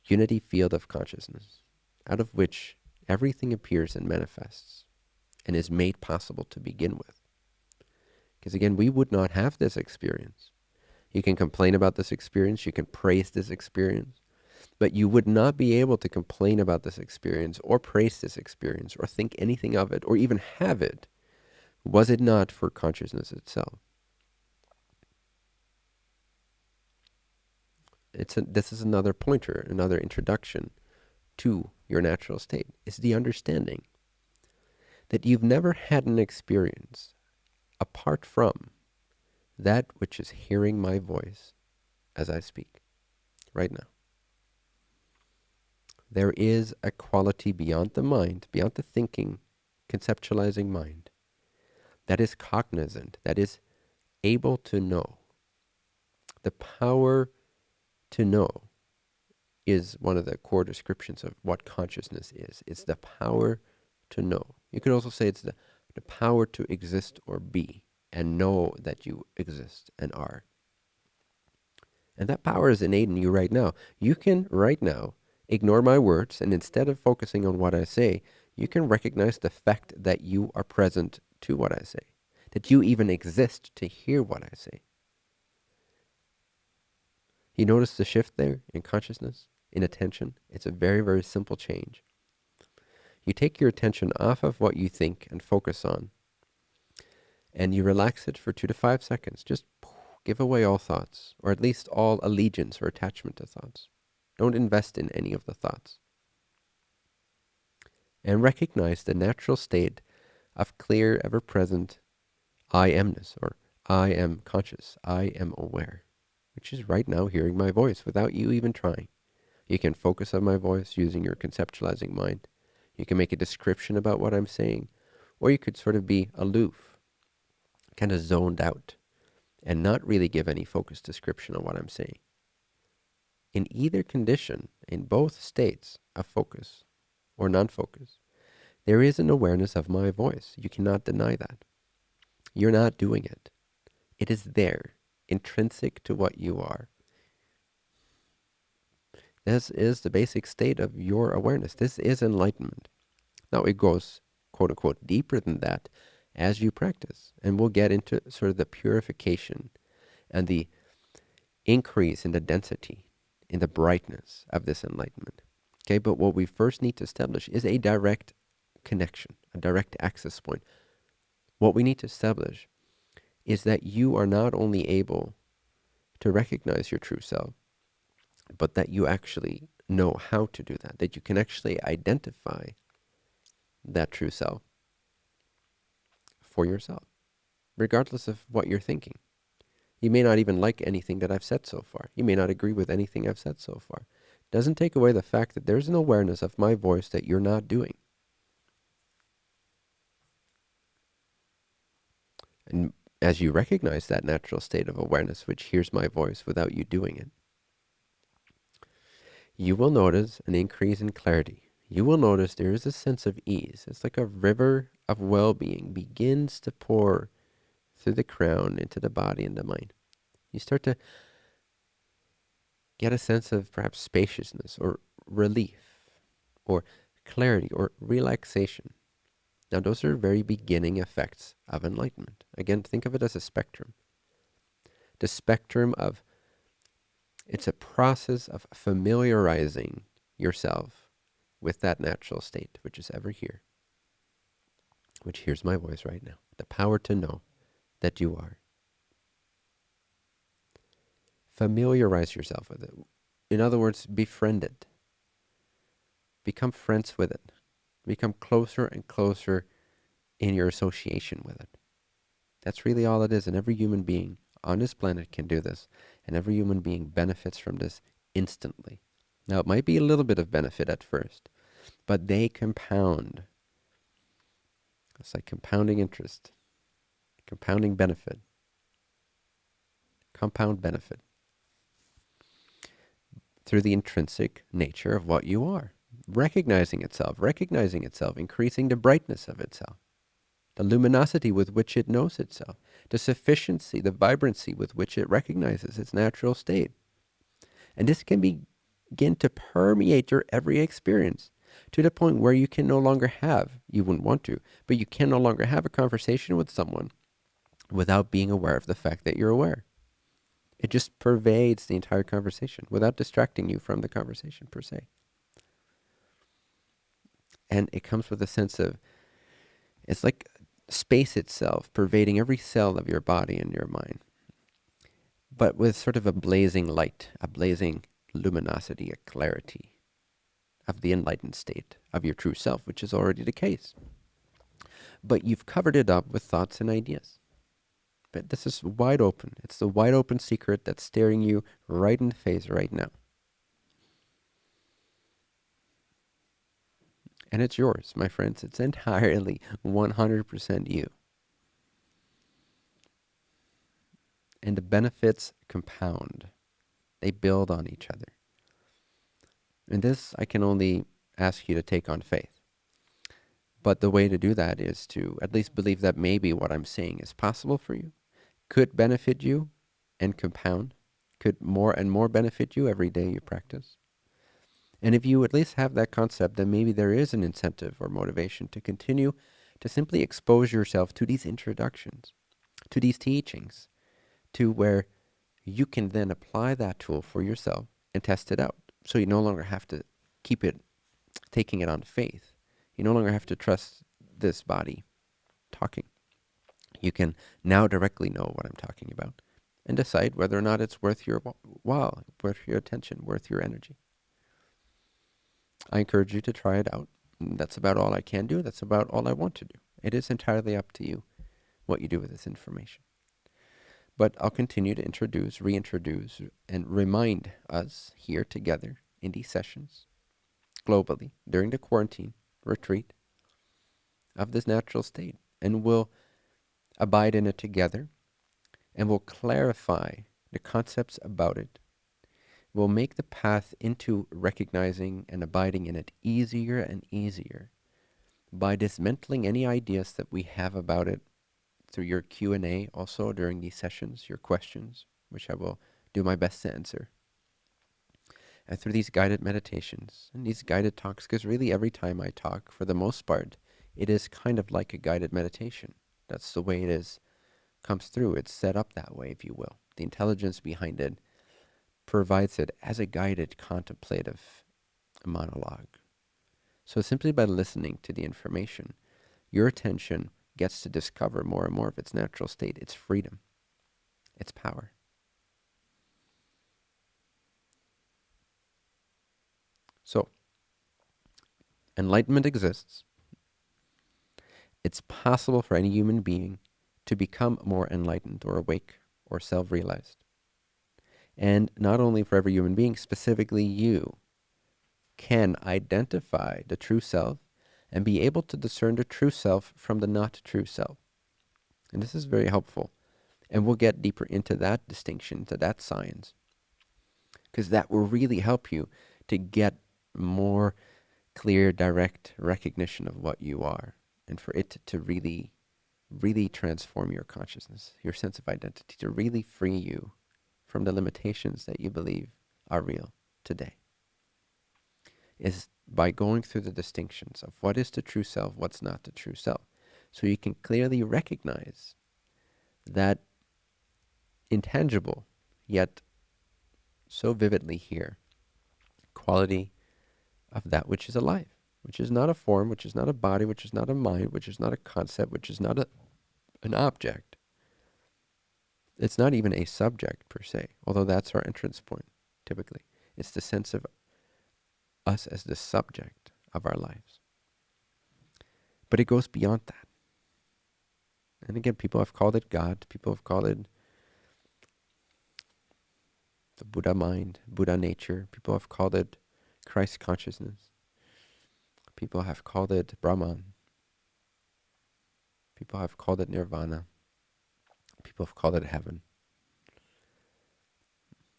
unity field of consciousness, out of which everything appears and manifests and is made possible to begin with? Because again, we would not have this experience. You can complain about this experience, you can praise this experience, but you would not be able to complain about this experience or praise this experience or think anything of it or even have it, was it not for consciousness itself. This is another pointer, another introduction to your natural state. It's the understanding that you've never had an experience apart from that which is hearing my voice as I speak right now. There is a quality beyond the mind, beyond the thinking, conceptualizing mind, that is cognizant, that is able to know. The power to know is one of the core descriptions of what consciousness is. It's the power to know. You could also say it's the power to exist or be and know that you exist and are. And that power is innate in you right now. You can right now ignore my words, and instead of focusing on what I say, you can recognize the fact that you are present to what I say, that you even exist to hear what I say. You notice the shift there in consciousness, in attention? It's a very, very simple change. You take your attention off of what you think and focus on, and you relax it for 2 to 5 seconds. Just give away all thoughts, or at least all allegiance or attachment to thoughts. Don't invest in any of the thoughts. And recognize the natural state of clear, ever-present I amness, or I am conscious, I am aware, which is right now hearing my voice without you even trying. You can focus on my voice using your conceptualizing mind. You can make a description about what I'm saying, or you could sort of be aloof, kind of zoned out, and not really give any focused description on what I'm saying. In either condition, in both states of focus or non-focus, there is an awareness of my voice. You cannot deny that. You're not doing it. It is there, intrinsic to what you are. This is the basic state of your awareness. This is enlightenment. Now it goes, quote unquote, deeper than that as you practice. And we'll get into sort of the purification and the increase in the density, in the brightness of this enlightenment. Okay, but what we first need to establish is a direct connection, a direct access point. What we need to establish is that you are not only able to recognize your true self, but that you actually know how to do that, that you can actually identify that true self for yourself, regardless of what you're thinking. You may not even like anything that I've said so far. You may not agree with anything I've said so far. Doesn't take away the fact that there's an awareness of my voice that you're not doing. And as you recognize that natural state of awareness, which hears my voice without you doing it, you will notice an increase in clarity. You will notice there is a sense of ease. It's like a river of well-being begins to pour through the crown into the body and the mind. You start to get a sense of perhaps spaciousness or relief or clarity or relaxation. Now, those are very beginning effects of enlightenment. Again, think of it as a spectrum. The spectrum of, it's a process of familiarizing yourself with that natural state, which is ever here, which hears my voice right now. The power to know that you are. Familiarize yourself with it. In other words, befriend it. Become friends with it. Become closer and closer in your association with it. That's really all it is. And every human being on this planet can do this. And every human being benefits from this instantly. Now, it might be a little bit of benefit at first, but they compound. It's like compounding interest, compounding benefit, compound benefit through the intrinsic nature of what you are. Recognizing itself, increasing the brightness of itself, the luminosity with which it knows itself, the sufficiency, the vibrancy with which it recognizes its natural state. And this can begin to permeate your every experience to the point where you can no longer have, you wouldn't want to, but you can no longer have a conversation with someone without being aware of the fact that you're aware. It just pervades the entire conversation without distracting you from the conversation per se. And it comes with a sense of, it's like space itself pervading every cell of your body and your mind, but with sort of a blazing light, a blazing luminosity, a clarity of the enlightened state of your true self, which is already the case. But you've covered it up with thoughts and ideas. But this is wide open. It's the wide open secret that's staring you right in the face right now. And it's yours, my friends. It's entirely 100% you. And the benefits compound. They build on each other. And this I can only ask you to take on faith. But the way to do that is to at least believe that maybe what I'm saying is possible for you, could benefit you and compound, could more and more benefit you every day you practice. And if you at least have that concept, then maybe there is an incentive or motivation to continue to simply expose yourself to these introductions, to these teachings, to where you can then apply that tool for yourself and test it out. So you no longer have to keep it, taking it on faith. You no longer have to trust this body talking. You can now directly know what I'm talking about and decide whether or not it's worth your while, worth your attention, worth your energy. I encourage you to try it out. That's about all I can do. That's about all I want to do. It is entirely up to you what you do with this information. But I'll continue to introduce, reintroduce, and remind us here together in these sessions, globally, during the quarantine retreat, of this natural state. And we'll abide in it together, and we'll clarify the concepts about it. We'll make the path into recognizing and abiding in it easier and easier by dismantling any ideas that we have about it through your Q&A also during these sessions, your questions, which I will do my best to answer. And through these guided meditations and these guided talks, because really every time I talk, for the most part, it is kind of like a guided meditation. That's the way it is, comes through. It's set up that way, if you will. The intelligence behind it provides it as a guided contemplative monologue. So simply by listening to the information, your attention gets to discover more and more of its natural state, its freedom, its power. So, enlightenment exists. It's possible for any human being to become more enlightened or awake or self-realized. And not only for every human being, specifically you can identify the true self and be able to discern the true self from the not true self. And this is very helpful And we'll get deeper into that distinction, to that science, because that will really help you to get more clear, direct recognition of what you are, and for it to really, really transform your consciousness, your sense of identity, to really free you from the limitations that you believe are real today, is by going through the distinctions of what is the true self, what's not the true self, so you can clearly recognize that intangible, yet so vividly here, quality of that which is alive, which is not a form, which is not a body, which is not a mind, which is not a concept, which is not an object. It's not even a subject per se, although that's our entrance point, typically. It's the sense of us as the subject of our lives. But it goes beyond that. And again, people have called it God, people have called it the Buddha mind, Buddha nature, people have called it Christ consciousness, people have called it Brahman, people have called it Nirvana, people have called it heaven.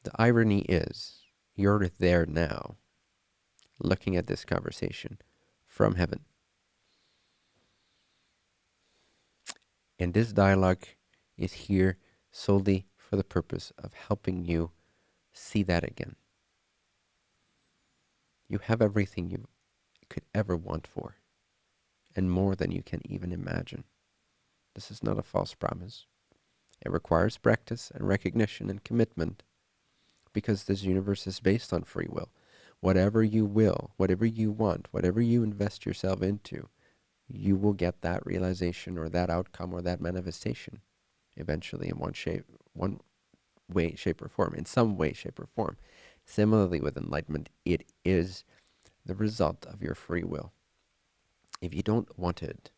The irony is, you're there now, looking at this conversation from heaven. And this dialogue is here solely for the purpose of helping you see that again. You have everything you could ever want for, and more than you can even imagine. This is not a false promise. It requires practice and recognition and commitment, because this universe is based on free will. Whatever you will, whatever you want, whatever you invest yourself into, you will get that realization or that outcome or that manifestation eventually in one way, shape, or form, in some way, shape, or form. Similarly with enlightenment, it is the result of your free will. If you don't want it,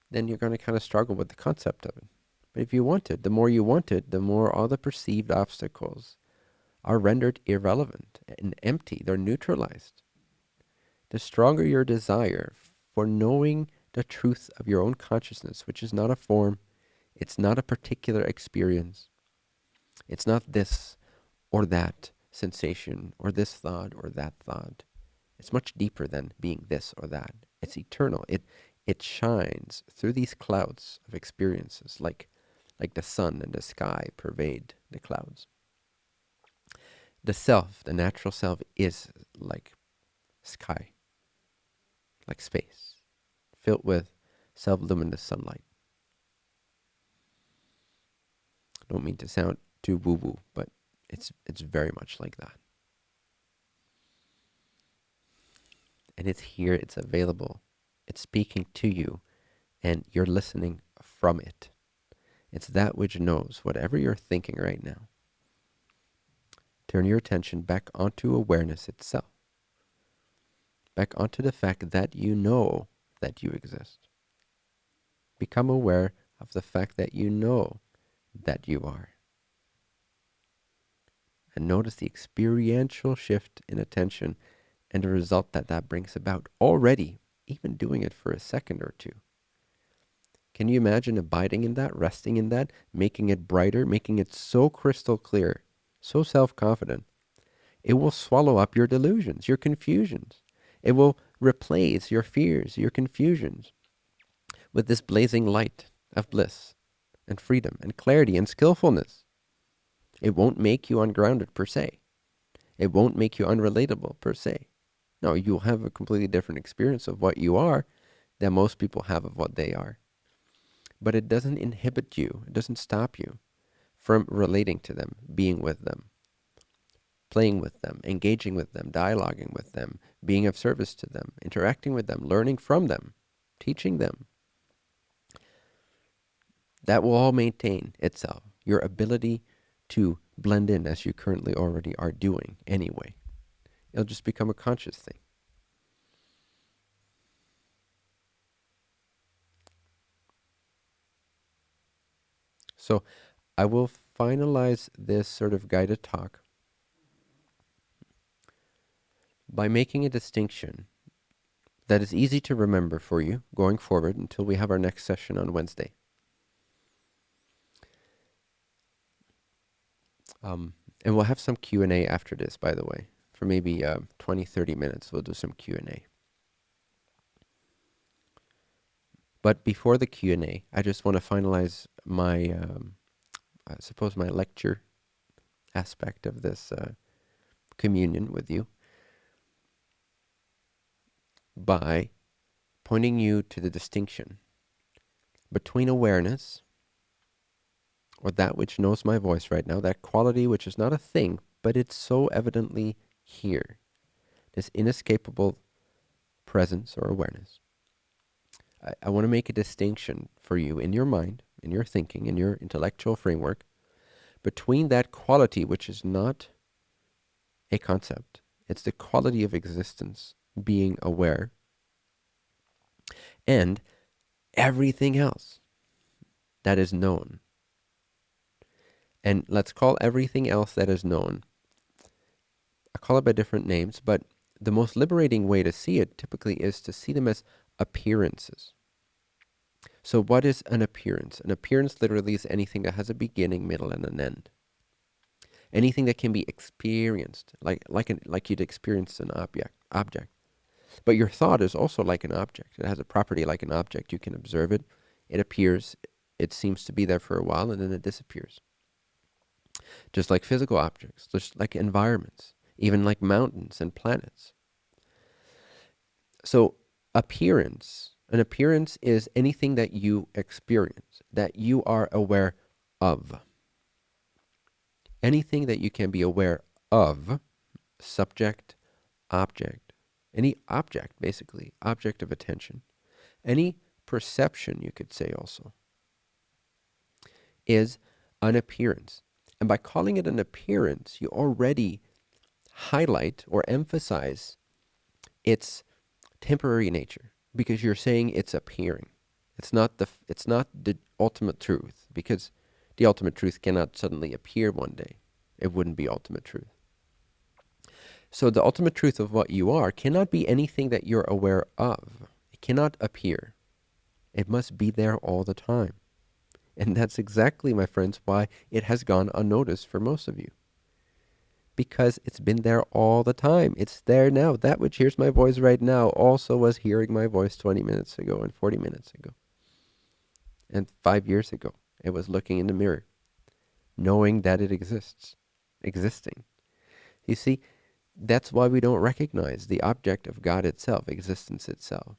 then you're going to kind of struggle with the concept of it. But if you want it, the more you want it, the more all the perceived obstacles are rendered irrelevant and empty. They're neutralized. The stronger your desire for knowing the truth of your own consciousness, which is not a form, it's not a particular experience, it's not this or that sensation or this thought or that thought. It's much deeper than being this or that. It's eternal. It shines through these clouds of experiences, like the sun and the sky pervade the clouds. The self, the natural self, is like sky, like space, filled with self-luminous sunlight. I don't mean to sound too woo-woo, but it's very much like that. And it's here, it's available, it's speaking to you, and you're listening from it. It's that which knows whatever you're thinking right now. Turn your attention back onto awareness itself, back onto the fact that you know that you exist. Become aware of the fact that you know that you are. And notice the experiential shift in attention and the result that that brings about already, even doing it for a second or two. Can you imagine abiding in that, resting in that, making it brighter, making it so crystal clear, so self-confident? It will swallow up your delusions, your confusions. It will replace your fears, your confusions with this blazing light of bliss and freedom and clarity and skillfulness. It won't make you ungrounded per se. It won't make you unrelatable per se. No, you'll have a completely different experience of what you are than most people have of what they are. But it doesn't inhibit you, it doesn't stop you from relating to them, being with them, playing with them, engaging with them, dialoguing with them, being of service to them, interacting with them, learning from them, teaching them. That will all maintain itself. Your ability to blend in as you currently already are doing anyway. It'll just become a conscious thing. So I will finalize this sort of guided talk by making a distinction that is easy to remember for you going forward until we have our next session on Wednesday. Um, and we'll have some Q&A after this, by the way. For maybe 20, 30 minutes, we'll do some Q&A. But before the Q&A, I just want to finalize my, I suppose, my lecture aspect of this communion with you by pointing you to the distinction between awareness, or that which knows my voice right now, that quality which is not a thing, but it's so evidently here, this inescapable presence or awareness. I want to make a distinction for you in your mind, in your thinking, in your intellectual framework, between that quality which is not a concept. It's the quality of existence, being aware, and everything else that is known. And let's call everything else that is known, I call it by different names, but the most liberating way to see it typically is to see them as appearances. So what is an appearance? An appearance literally is anything that has a beginning, middle, and an end. Anything that can be experienced, like you'd experience an object. But your thought is also like an object. It has a property like an object. You can observe it. It appears. It seems to be there for a while, and then it disappears. Just like physical objects, just like environments, even like mountains and planets. So an appearance is anything that you experience, that you are aware of. Anything that you can be aware of, subject, object, any object, basically, object of attention, any perception, you could say also, is an appearance. And by calling it an appearance, you already highlight or emphasize its temporary nature, because you're saying it's appearing. It's not the ultimate truth, because the ultimate truth cannot suddenly appear one day. It wouldn't be ultimate truth. So the ultimate truth of what you are cannot be anything that you're aware of. It cannot appear. It must be there all the time. And that's exactly, my friends, why it has gone unnoticed for most of you. Because it's been there all the time. It's there now. That which hears my voice right now also was hearing my voice 20 minutes ago and 40 minutes ago. And 5 years ago. It was looking in the mirror, knowing that it exists, existing. You see, that's why we don't recognize the object of God itself, existence itself.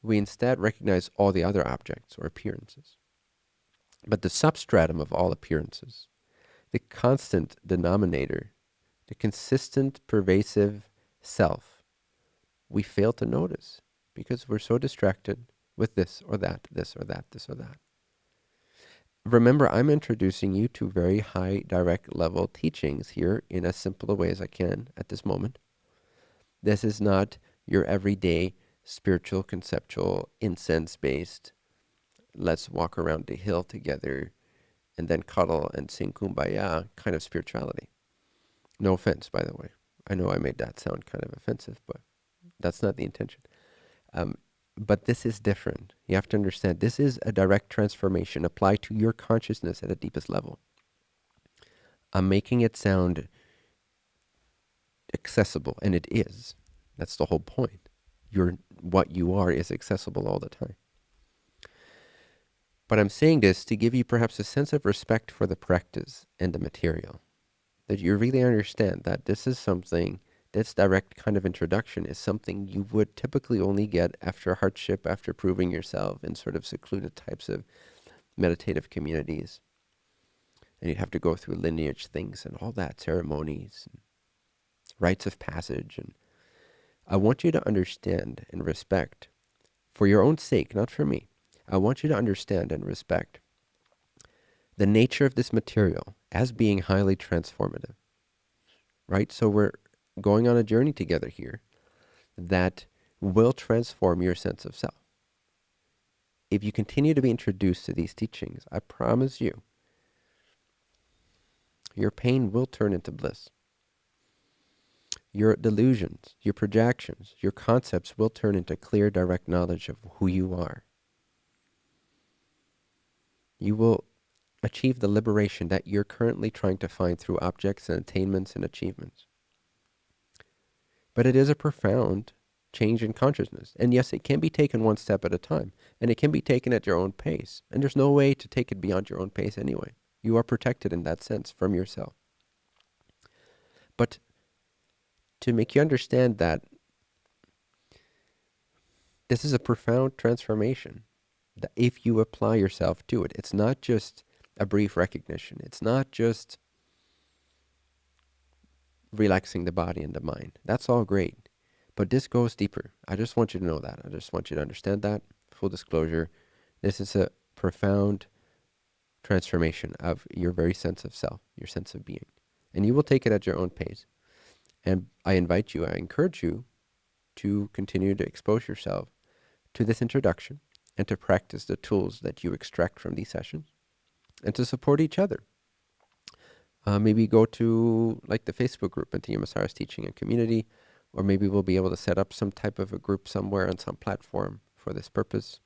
We instead recognize all the other objects or appearances. But the substratum of all appearances, the constant denominator, the consistent, pervasive self, we fail to notice because we're so distracted with this or that, this or that, this or that. Remember, I'm introducing you to very high direct level teachings here in as simple a way as I can at this moment. This is not your everyday spiritual, conceptual, incense-based, let's walk around the hill together and then cuddle and sing kumbaya kind of spirituality. No offense, by the way. I know I made that sound kind of offensive, but that's not the intention. But this is different. You have to understand, this is a direct transformation applied to your consciousness at the deepest level. I'm making it sound accessible, and it is. That's the whole point. What you are is accessible all the time. But I'm saying this to give you perhaps a sense of respect for the practice and the material. That you really understand that this is something, this direct kind of introduction is something you would typically only get after hardship, after proving yourself in sort of secluded types of meditative communities. And you'd have to go through lineage things and all that, ceremonies, and rites of passage. And I want you to understand and respect, for your own sake, not for me, I want you to understand and respect the nature of this material as being highly transformative, right? So we're going on a journey together here that will transform your sense of self. If you continue to be introduced to these teachings, I promise you, your pain will turn into bliss. Your delusions, your projections, your concepts will turn into clear, direct knowledge of who you are. You will achieve the liberation that you're currently trying to find through objects and attainments and achievements. But it is a profound change in consciousness. And yes, it can be taken one step at a time, and it can be taken at your own pace. And there's no way to take it beyond your own pace anyway. You are protected in that sense from yourself. But to make you understand that this is a profound transformation, that if you apply yourself to it, it's not just a brief recognition. It's not just relaxing the body and the mind. That's all great. But this goes deeper. I just want you to know that. I just want you to understand that. Full disclosure, this is a profound transformation of your very sense of self, your sense of being. And you will take it at your own pace. And I invite you, I encourage you to continue to expose yourself to this introduction and to practice the tools that you extract from these sessions and to support each other. Maybe go to like the Facebook group, Bentinho Massaro's Teaching and Community, or maybe we'll be able to set up some type of a group somewhere on some platform for this purpose.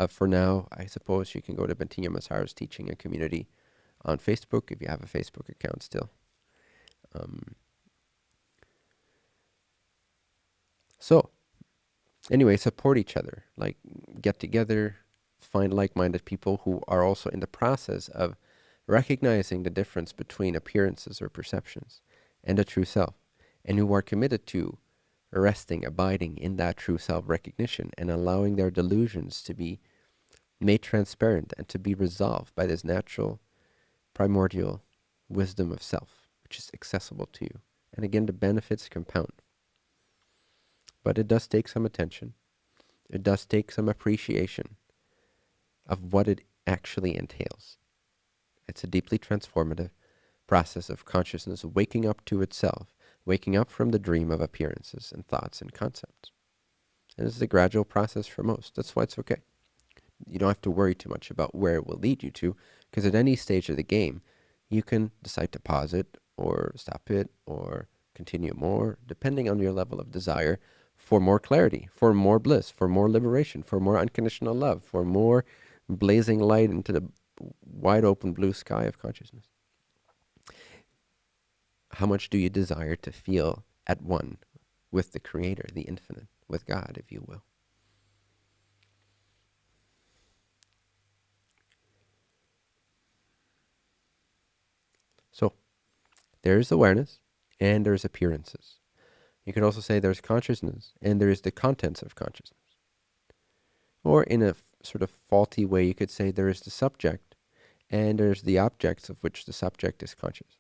For now, I suppose you can go to Bentinho Massaro's Teaching and Community on Facebook if you have a Facebook account still. So, anyway, support each other. Like, get together, find like-minded people who are also in the process of recognizing the difference between appearances or perceptions and a true self, and who are committed to resting, abiding in that true self-recognition and allowing their delusions to be made transparent and to be resolved by this natural, primordial wisdom of self, which is accessible to you. And again, the benefits compound. But it does take some attention. It does take some appreciation of what it actually entails. It's a deeply transformative process of consciousness waking up to itself, waking up from the dream of appearances and thoughts and concepts. And this is a gradual process for most. That's why it's okay. You don't have to worry too much about where it will lead you to, because at any stage of the game, you can decide to pause it or stop it or continue more, depending on your level of desire for more clarity, for more bliss, for more liberation, for more unconditional love, for more blazing light into the wide open blue sky of consciousness. How much do you desire to feel at one with the Creator, the Infinite, with God, if you will? So, there's awareness and there's appearances. You could also say there's consciousness and there's the contents of consciousness. Or in a sort of faulty way, you could say there is the subject and there's the objects of which the subject is conscious.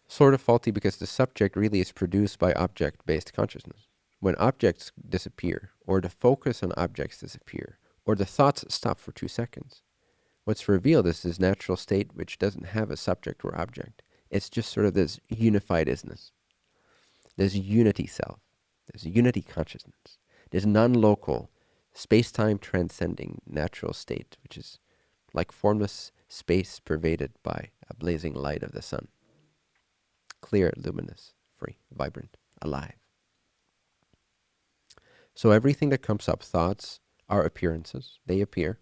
Sort of faulty because the subject really is produced by object-based consciousness. When objects disappear, or the focus on objects disappear, or the thoughts stop for 2 seconds, what's revealed is this natural state which doesn't have a subject or object. It's just sort of this unified isness, this unity self, this unity consciousness, this non-local, space-time transcending natural state, which is like formless space pervaded by a blazing light of the sun. Clear, luminous, free, vibrant, alive. So everything that comes up, thoughts are appearances. They appear.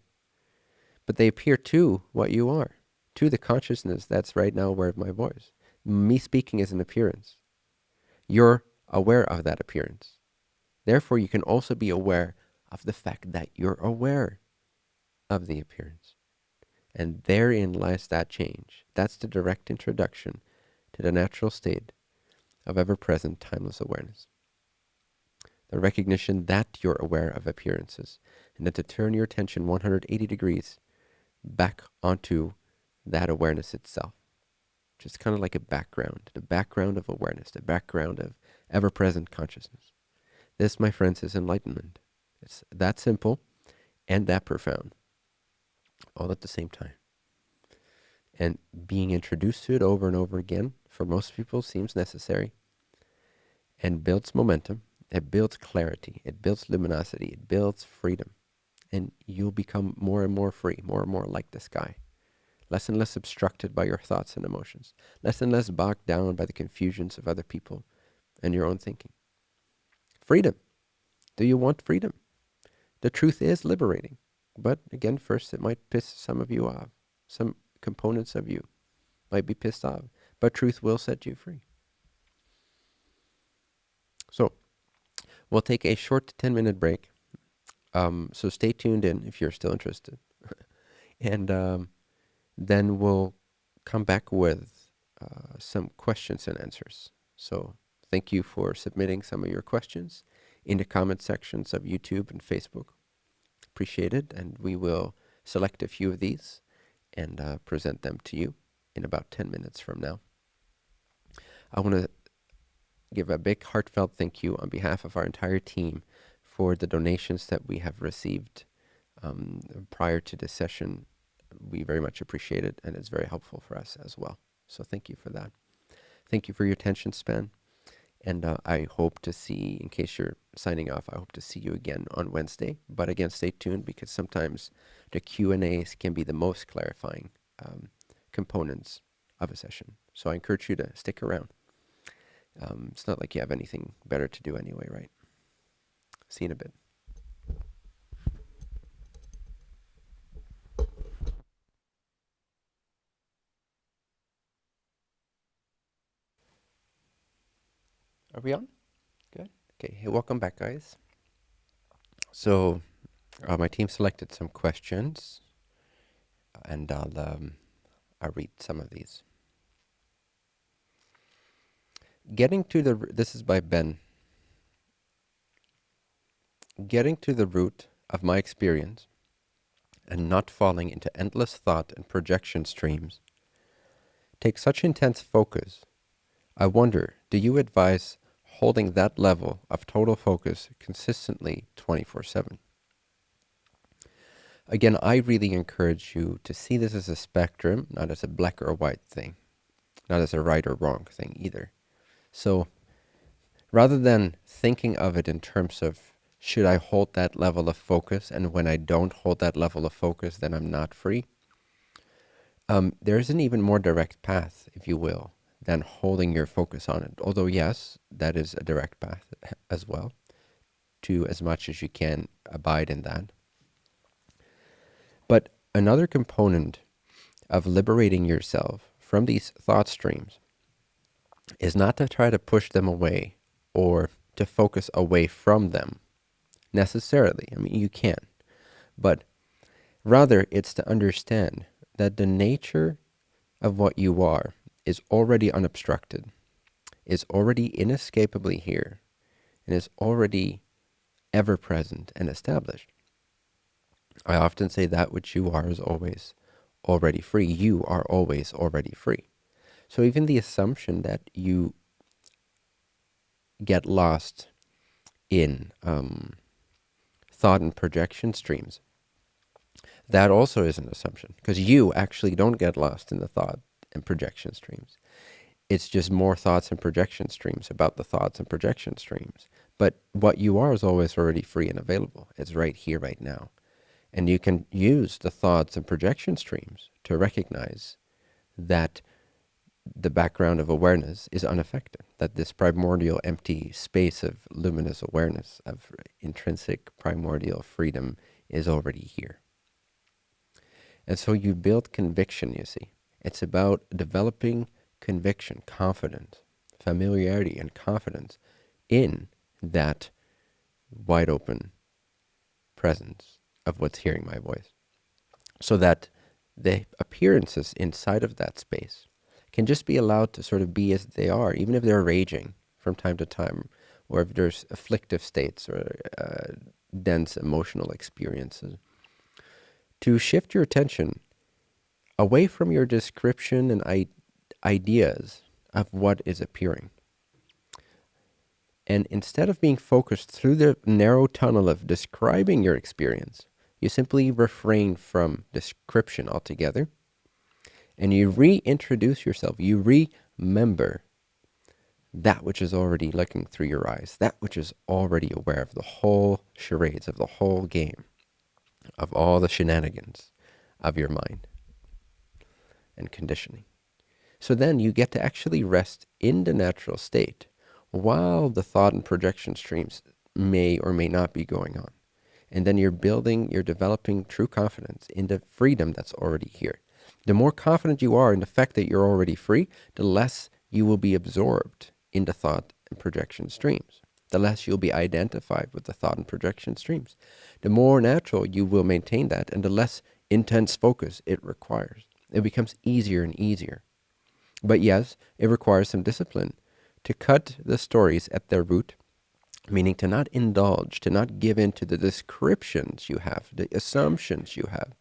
But they appear to what you are, to the consciousness that's right now aware of my voice. Me speaking is an appearance. You're aware of that appearance. Therefore, you can also be aware of the fact that you're aware of the appearance. And therein lies that change. That's the direct introduction to the natural state of ever-present, timeless awareness. The recognition that you're aware of appearances, and then to turn your attention 180 degrees back onto that awareness itself, which is kind of like a background, the background of awareness, the background of ever-present consciousness. This, my friends, is enlightenment. It's that simple and that profound, all at the same time. And being introduced to it over and over again, for most people, seems necessary and builds momentum. It builds clarity. It builds luminosity. It builds freedom. And you'll become more and more free, more and more like the sky. Less and less obstructed by your thoughts and emotions. Less and less bogged down by the confusions of other people and your own thinking. Freedom. Do you want freedom? The truth is liberating. But again, first it might piss some of you off. Some components of you might be pissed off, but truth will set you free. So we'll take a short 10-minute break. So stay tuned in if you're still interested. And then we'll come back with some questions and answers. So thank you for submitting some of your questions in the comment sections of YouTube and Facebook. Appreciate it. And we will select a few of these and present them to you in about 10 minutes from now. I want to give a big heartfelt thank you on behalf of our entire team for the donations that we have received prior to this session. We very much appreciate it, and it's very helpful for us as well. So thank you for that. Thank you for your attention span. And I hope to see, in case you're signing off, I hope to see you again on Wednesday. But again, stay tuned, because sometimes the Q&As can be the most clarifying components of a session. So I encourage you to stick around. It's not like you have anything better to do anyway, right? See you in a bit. Are we on? Good. Okay. Hey, welcome back, guys. So my team selected some questions, and I'll read some of these. This is by Ben. Getting to the root of my experience and not falling into endless thought and projection streams takes such intense focus. I wonder, do you advise holding that level of total focus consistently 24/7? Again, I really encourage you to see this as a spectrum, not as a black or white thing, not as a right or wrong thing either. So rather than thinking of it in terms of, should I hold that level of focus, and when I don't hold that level of focus, then I'm not free, there's an even more direct path, if you will, than holding your focus on it. Although, yes, that is a direct path as well, to as much as you can abide in that. But another component of liberating yourself from these thought streams is not to try to push them away or to focus away from them necessarily. I mean, you can, but rather it's to understand that the nature of what you are is already unobstructed, is already inescapably here, and is already ever present and established. I often say that which you are is always already free. You are always already free. So even the assumption that you get lost in thought and projection streams, that also is an assumption, because you actually don't get lost in the thought and projection streams. It's just more thoughts and projection streams about the thoughts and projection streams. But what you are is always already free and available. It's right here, right now. And you can use the thoughts and projection streams to recognize that the background of awareness is unaffected, that this primordial empty space of luminous awareness, of intrinsic primordial freedom, is already here. And so you build conviction, you see. It's about developing conviction, confidence, familiarity and confidence in that wide open presence of what's hearing my voice, so that the appearances inside of that space can just be allowed to sort of be as they are, even if they're raging from time to time, or if there's afflictive states or dense emotional experiences. To shift your attention away from your description and ideas of what is appearing. And instead of being focused through the narrow tunnel of describing your experience, you simply refrain from description altogether, and you reintroduce yourself. You remember that which is already looking through your eyes, that which is already aware of the whole charades, of the whole game, of all the shenanigans of your mind and conditioning. So then you get to actually rest in the natural state while the thought and projection streams may or may not be going on. And then you're developing true confidence in the freedom that's already here. The more confident you are in the fact that you're already free, the less you will be absorbed in the thought and projection streams. The less you'll be identified with the thought and projection streams. The more natural you will maintain that, and the less intense focus it requires. It becomes easier and easier. But yes, it requires some discipline to cut the stories at their root, meaning to not indulge, to not give in to the descriptions you have, the assumptions you have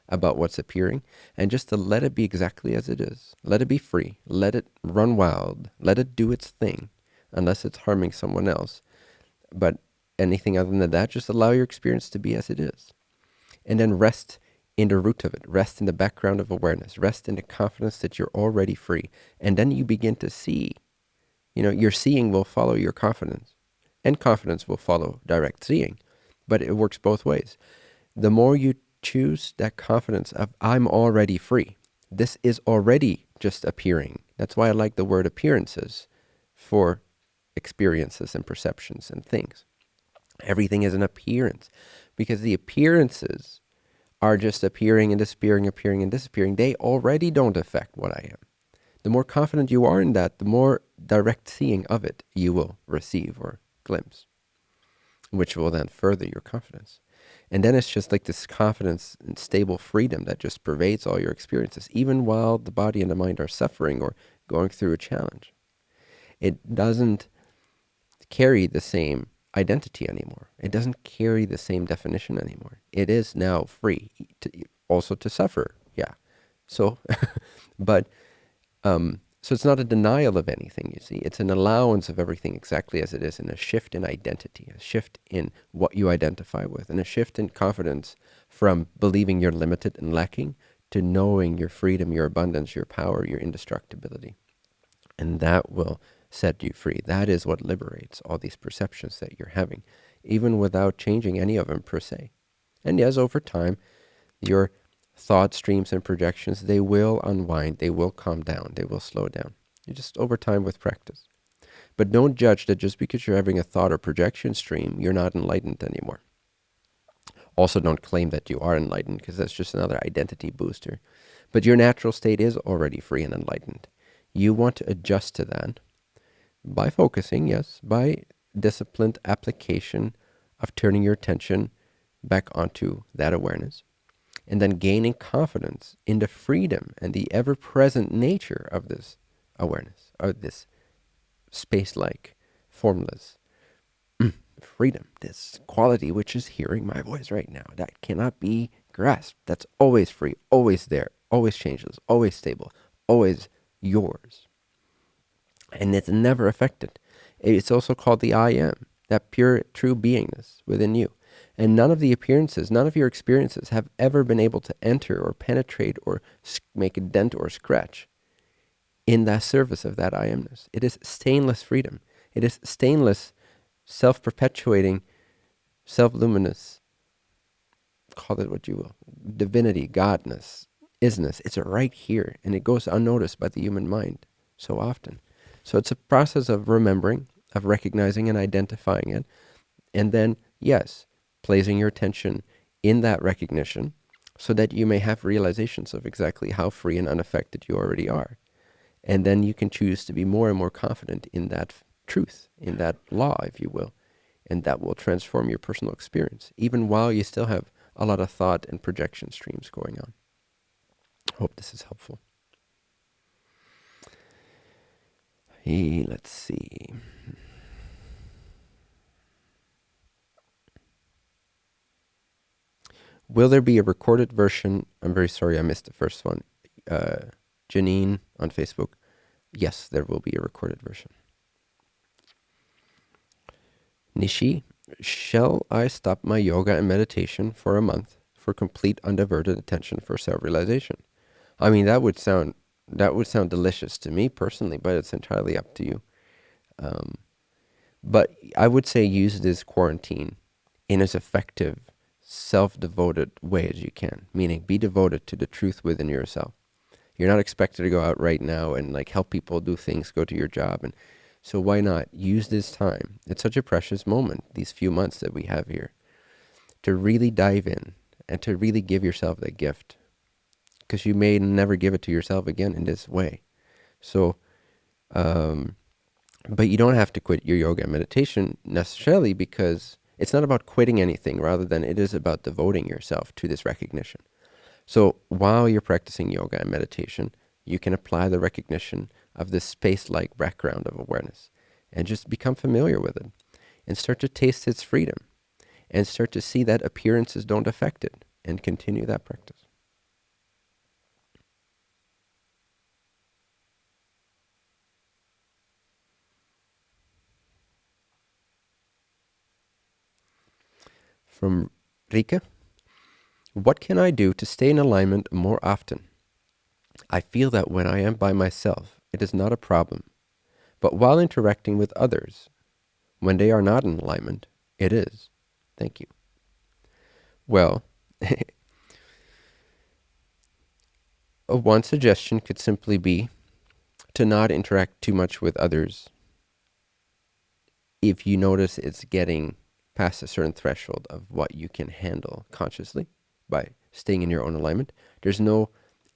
about what's appearing, and just to let it be exactly as it is. Let it be free. Let it run wild. Let it do its thing, unless it's harming someone else. But anything other than that, just allow your experience to be as it is. And then rest in the root of it. Rest in the background of awareness. Rest in the confidence that you're already free. And then you begin to see. Your seeing will follow your confidence. And confidence will follow direct seeing. But it works both ways. The more you choose that confidence of, I'm already free. This is already just appearing. That's why I like the word appearances for experiences and perceptions and things. Everything is an appearance, because the appearances are just appearing and disappearing, appearing and disappearing. They already don't affect what I am. The more confident you are in that, the more direct seeing of it you will receive or glimpse, which will then further your confidence. And then it's just like this confidence and stable freedom that just pervades all your experiences, even while the body and the mind are suffering or going through a challenge. It doesn't carry the same identity anymore. It doesn't carry the same definition anymore. It is now free also to suffer. Yeah. So, but, so it's not a denial of anything, you see. It's an allowance of everything exactly as it is, and a shift in identity, a shift in what you identify with, and a shift in confidence from believing you're limited and lacking to knowing your freedom, your abundance, your power, your indestructibility. And that will set you free. That is what liberates all these perceptions that you're having, even without changing any of them per se. And yes, over time, your thought streams and projections, they will unwind, they will calm down, they will slow down. You just over time with practice. But don't judge that just because you're having a thought or projection stream, you're not enlightened anymore. Also, don't claim that you are enlightened, because that's just another identity booster. But your natural state is already free and enlightened. You want to adjust to that by focusing, yes, by disciplined application of turning your attention back onto that awareness, and then gaining confidence in the freedom and the ever-present nature of this awareness, of this space-like, formless freedom, this quality which is hearing my voice right now, that cannot be grasped, that's always free, always there, always changeless, always stable, always yours. And it's never affected. It's also called the I am, that pure, true beingness within you. And none of the appearances, none of your experiences have ever been able to enter or penetrate or make a dent or scratch in that service of that I amness. It is stainless freedom. It is stainless, self-perpetuating, self-luminous, call it what you will, divinity, godness, isness. It's right here, and it goes unnoticed by the human mind so often. So it's a process of remembering, of recognizing and identifying it, and then, yes, placing your attention in that recognition so that you may have realizations of exactly how free and unaffected you already are. And then you can choose to be more and more confident in that truth, in that law, if you will, and that will transform your personal experience, even while you still have a lot of thought and projection streams going on. I hope this is helpful. Hey, let's see. Will there be a recorded version? I'm very sorry I missed the first one. Janine on Facebook. Yes, there will be a recorded version. Nishi, shall I stop my yoga and meditation for a month for complete undiverted attention for self-realization? I mean, that would sound delicious to me personally, but it's entirely up to you. But I would say use this quarantine in as effective, self-devoted way as you can, meaning be devoted to the truth within yourself. You're not expected to go out right now and like help people do things, go to your job. And so why not use this time? It's such a precious moment, these few months that we have here, to really dive in and to really give yourself that gift, because you may never give it to yourself again in this way. So, but you don't have to quit your yoga and meditation necessarily, because it's not about quitting anything, rather than it is about devoting yourself to this recognition. So while you're practicing yoga and meditation, you can apply the recognition of this space-like background of awareness and just become familiar with it and start to taste its freedom and start to see that appearances don't affect it, and continue that practice. From Rika, what can I do to stay in alignment more often? I feel that when I am by myself, it is not a problem. But while interacting with others, when they are not in alignment, it is. Thank you. Well, one suggestion could simply be to not interact too much with others if you notice it's getting past a certain threshold of what you can handle consciously by staying in your own alignment. There's no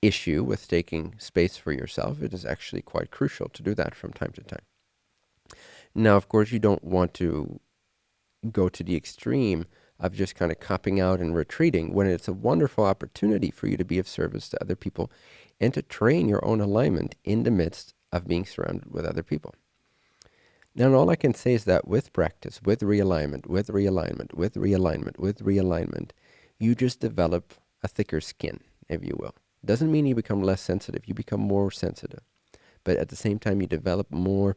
issue with taking space for yourself. It is actually quite crucial to do that from time to time. Now, of course, you don't want to go to the extreme of just kind of copping out and retreating, when it's a wonderful opportunity for you to be of service to other people and to train your own alignment in the midst of being surrounded with other people. Now, all I can say is that with practice, with realignment, with realignment, with realignment, with realignment, you just develop a thicker skin, if you will. Doesn't mean you become less sensitive, you become more sensitive. But at the same time, you develop more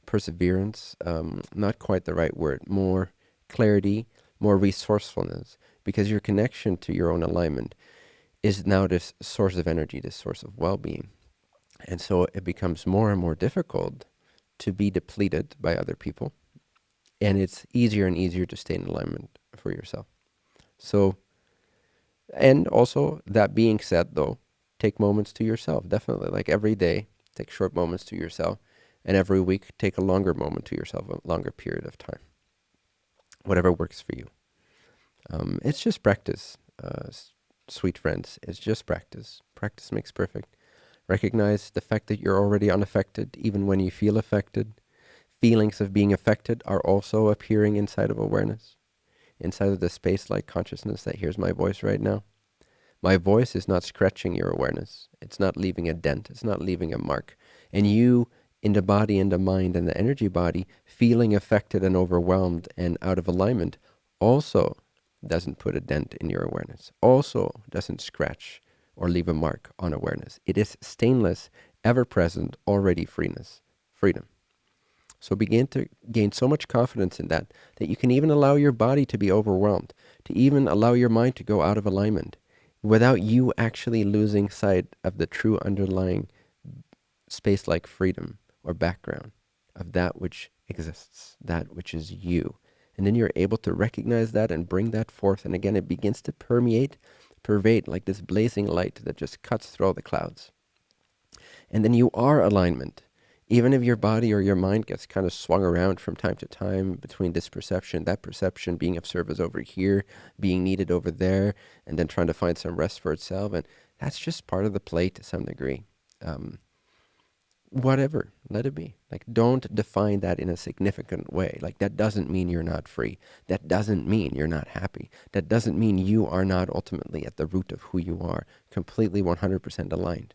perseverance, not quite the right word, more clarity, more resourcefulness, because your connection to your own alignment is now this source of energy, this source of well-being. And so it becomes more and more difficult to be depleted by other people, and it's easier and easier to stay in alignment for yourself. So, and also, that being said, though, take moments to yourself, definitely. Like every day, take short moments to yourself, and every week, take a longer moment to yourself, a longer period of time, whatever works for you. It's just practice, sweet friends. It's just practice. Practice makes perfect. Recognize the fact that you're already unaffected, even when you feel affected. Feelings of being affected are also appearing inside of awareness, inside of the space-like consciousness that hears my voice right now. My voice is not scratching your awareness. It's not leaving a dent. It's not leaving a mark. And you, in the body and the mind and the energy body, feeling affected and overwhelmed and out of alignment, also doesn't put a dent in your awareness, also doesn't scratch or leave a mark on awareness. It is stainless, ever-present, already freedom. So begin to gain so much confidence in that, that you can even allow your body to be overwhelmed, to even allow your mind to go out of alignment without you actually losing sight of the true underlying space-like freedom or background of that which exists, that which is you. And then you're able to recognize that and bring that forth. And again, it begins to pervade like this blazing light that just cuts through all the clouds. And then you are alignment. Even if your body or your mind gets kind of swung around from time to time between this perception, that perception, being of service over here, being needed over there, and then trying to find some rest for itself. And that's just part of the play to some degree. Whatever, let it be. Like, don't define that in a significant way. Like, that doesn't mean you're not free. That doesn't mean you're not happy. That doesn't mean you are not ultimately at the root of who you are, completely 100% aligned.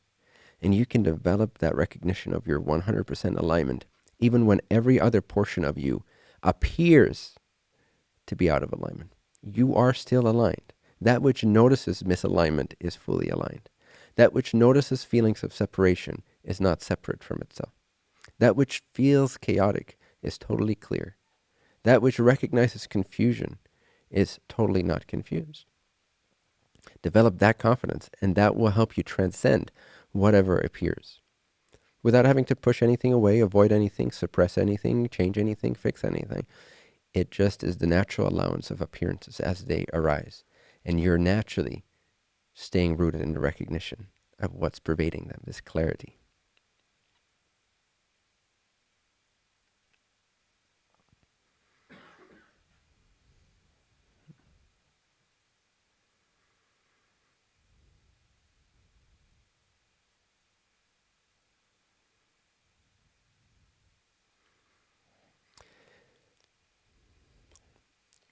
And you can develop that recognition of your 100% alignment even when every other portion of you appears to be out of alignment. You are still aligned. That which notices misalignment is fully aligned. That which notices feelings of separation is not separate from itself. That which feels chaotic is totally clear. That which recognizes confusion is totally not confused. Develop that confidence, and that will help you transcend whatever appears without having to push anything away, avoid anything, suppress anything, change anything, fix anything. It just is the natural allowance of appearances as they arise, and you're naturally staying rooted in the recognition of what's pervading them, this clarity.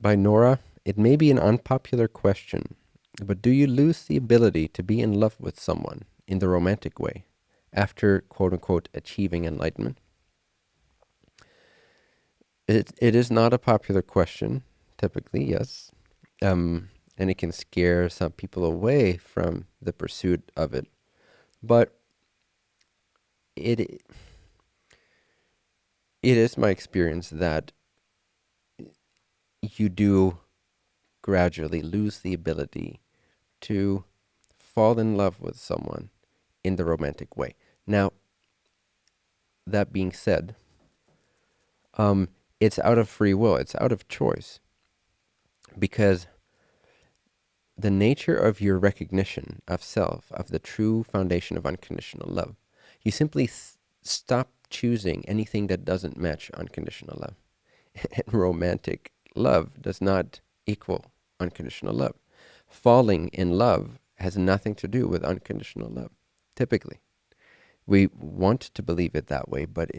by Nora. It may be an unpopular question, but do you lose the ability to be in love with someone in the romantic way after quote unquote achieving enlightenment? It is not a popular question, typically, yes. And it can scare some people away from the pursuit of it. But it it is my experience that you do gradually lose the ability to fall in love with someone in the romantic way. Now, that being said, it's out of free will, it's out of choice, because the nature of your recognition of self, of the true foundation of unconditional love, you simply stop choosing anything that doesn't match unconditional love. And romantic love does not equal unconditional love. Falling in love has nothing to do with unconditional love, typically. We want to believe it that way, but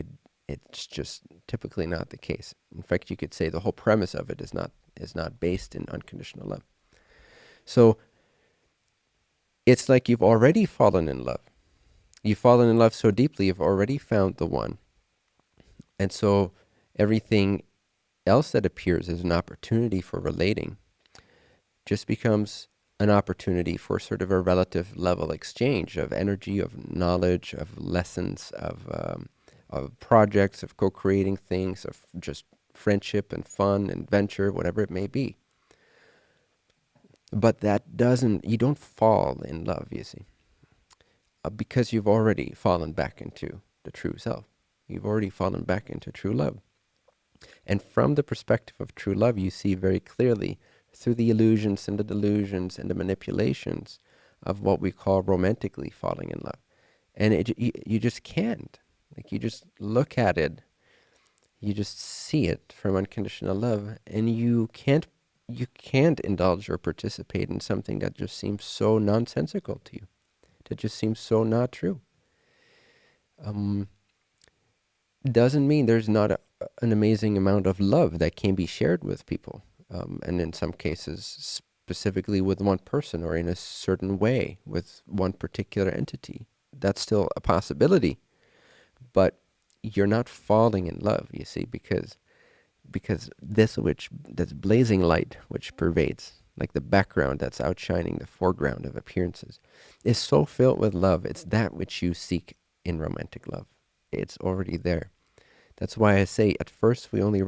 it's just typically not the case. In fact, you could say the whole premise of it is not based in unconditional love. So it's like you've already fallen in love. You've fallen in love so deeply, you've already found the one. And so everything else that appears as an opportunity for relating just becomes an opportunity for sort of a relative level exchange of energy, of knowledge, of lessons, of projects, of co-creating things, of just friendship and fun and venture, whatever it may be. But that doesn't, you don't fall in love, you see, because you've already fallen back into the true self. You've already fallen back into true love. And from the perspective of true love, you see very clearly through the illusions and the delusions and the manipulations of what we call romantically falling in love. And you just can't. Like, you just look at it, you just see it from unconditional love, and you can't indulge or participate in something that just seems so nonsensical to you, that just seems so not true. Doesn't mean there's not an amazing amount of love that can be shared with people, and in some cases specifically with one person or in a certain way with one particular entity. That's still a possibility, but you're not falling in love, you see, because this blazing light which pervades, like the background that's outshining the foreground of appearances, is so filled with love. It's that which you seek in romantic love. It's already there. That's why I say at first we only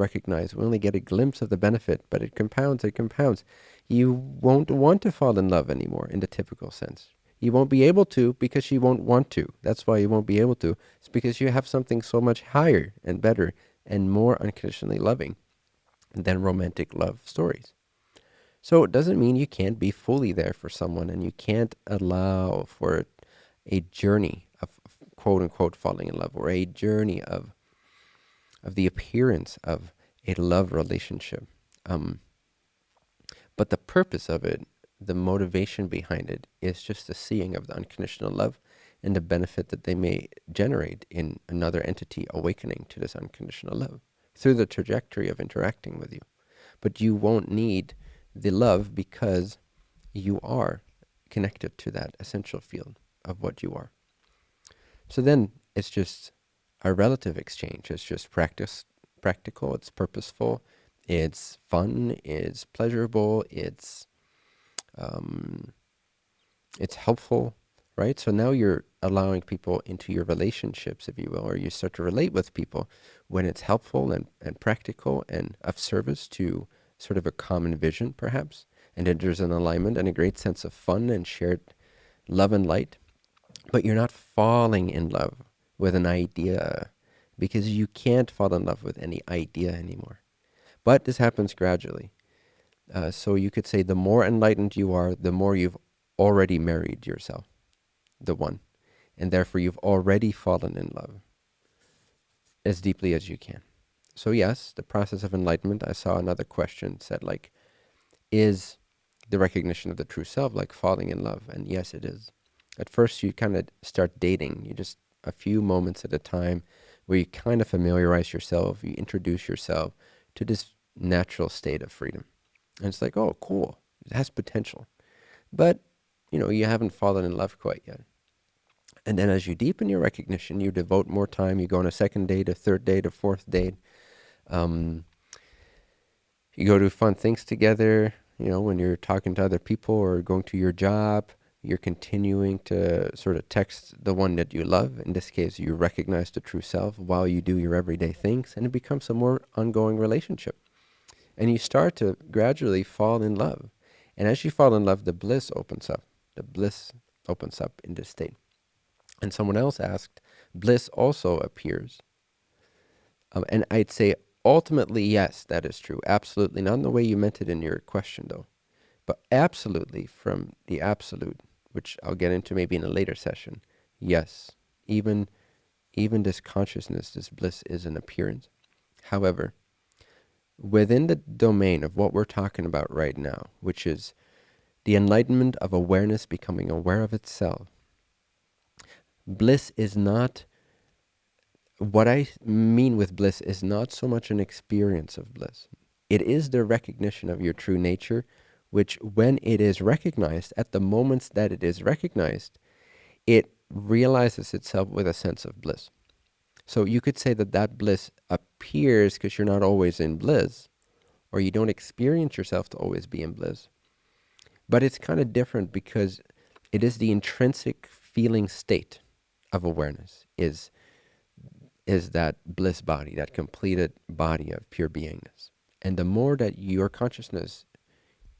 get a glimpse of the benefit, but it compounds, it compounds. You won't want to fall in love anymore in the typical sense. You won't be able to because you won't want to. That's why you won't be able to. It's because you have something so much higher and better and more unconditionally loving than romantic love stories. So it doesn't mean you can't be fully there for someone and you can't allow for a journey of quote unquote falling in love, or a journey of the appearance of a love relationship. But the purpose of it, the motivation behind it, is just the seeing of the unconditional love and the benefit that they may generate in another entity awakening to this unconditional love through the trajectory of interacting with you. But you won't need the love because you are connected to that essential field of what you are. So then it's just a relative exchange. It's just practical, it's purposeful, it's fun, it's pleasurable, it's helpful, right? So now you're allowing people into your relationships, if you will, or you start to relate with people when it's helpful and practical and of service to sort of a common vision, perhaps, and then there's an alignment and a great sense of fun and shared love and light. But you're not falling in love with an idea, because you can't fall in love with any idea anymore. But this happens gradually. So you could say the more enlightened you are, the more you've already married yourself, the one. And therefore you've already fallen in love as deeply as you can. So yes, the process of enlightenment, I saw another question said, like, is the recognition of the true self like falling in love? And yes, it is. At first you kind of start dating. You just a few moments at a time where you kind of familiarize yourself, you introduce yourself to this natural state of freedom. And it's like, oh, cool. It has potential. But, you haven't fallen in love quite yet. And then as you deepen your recognition, you devote more time. You go on a second date, a third date, a fourth date. Um, you go do fun things together. When you're talking to other people or going to your job, you're continuing to sort of text the one that you love. In this case, you recognize the true self while you do your everyday things, and it becomes a more ongoing relationship. And you start to gradually fall in love. And as you fall in love, the bliss opens up. The bliss opens up in this state. And someone else asked, bliss also appears. And I'd say ultimately, yes, that is true. Absolutely. Not in the way you meant it in your question, though, but absolutely from the absolute, which I'll get into maybe in a later session. Yes, even this consciousness, this bliss is an appearance. However, within the domain of what we're talking about right now, which is the enlightenment of awareness becoming aware of itself, bliss is not, what I mean with bliss is not so much an experience of bliss. It is the recognition of your true nature, which when it is recognized, at the moments that it is recognized, it realizes itself with a sense of bliss. So you could say that that bliss appears because you're not always in bliss, or you don't experience yourself to always be in bliss. But it's kind of different because it is the intrinsic feeling state of awareness is that bliss body, that completed body of pure beingness. And the more that your consciousness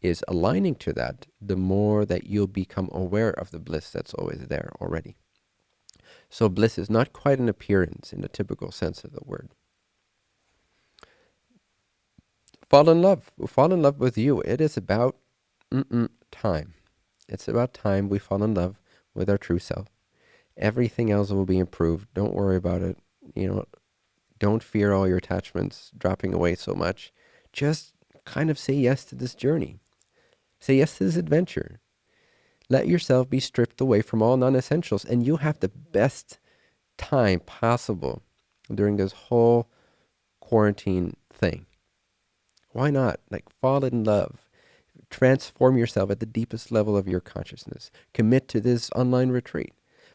is aligning to that, the more that you'll become aware of the bliss that's always there already. So bliss is not quite an appearance in the typical sense of the word. Fall in love. Fall in love with you. It is about time. It's about time we fall in love with our true self. Everything else will be improved. Don't worry about it. Don't fear all your attachments dropping away so much. Just kind of say yes to this journey. Say yes to this adventure. Let yourself be stripped away from all non-essentials, and you'll have the best time possible during this whole quarantine thing. Why not? Like, fall in love. Transform yourself at the deepest level of your consciousness. Commit to this online retreat.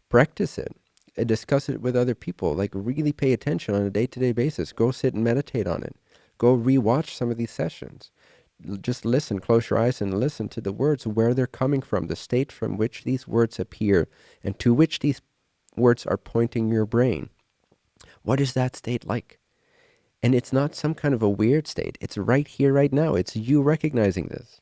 Practice it. And discuss it with other people. Like, really pay attention on a day-to-day basis. Go sit and meditate on it. Go rewatch some of these sessions. Just listen, close your eyes and listen to the words, where they're coming from, the state from which these words appear, and to which these words are pointing your brain. What is that state like? And it's not some kind of a weird state. It's right here, right now. It's you recognizing this.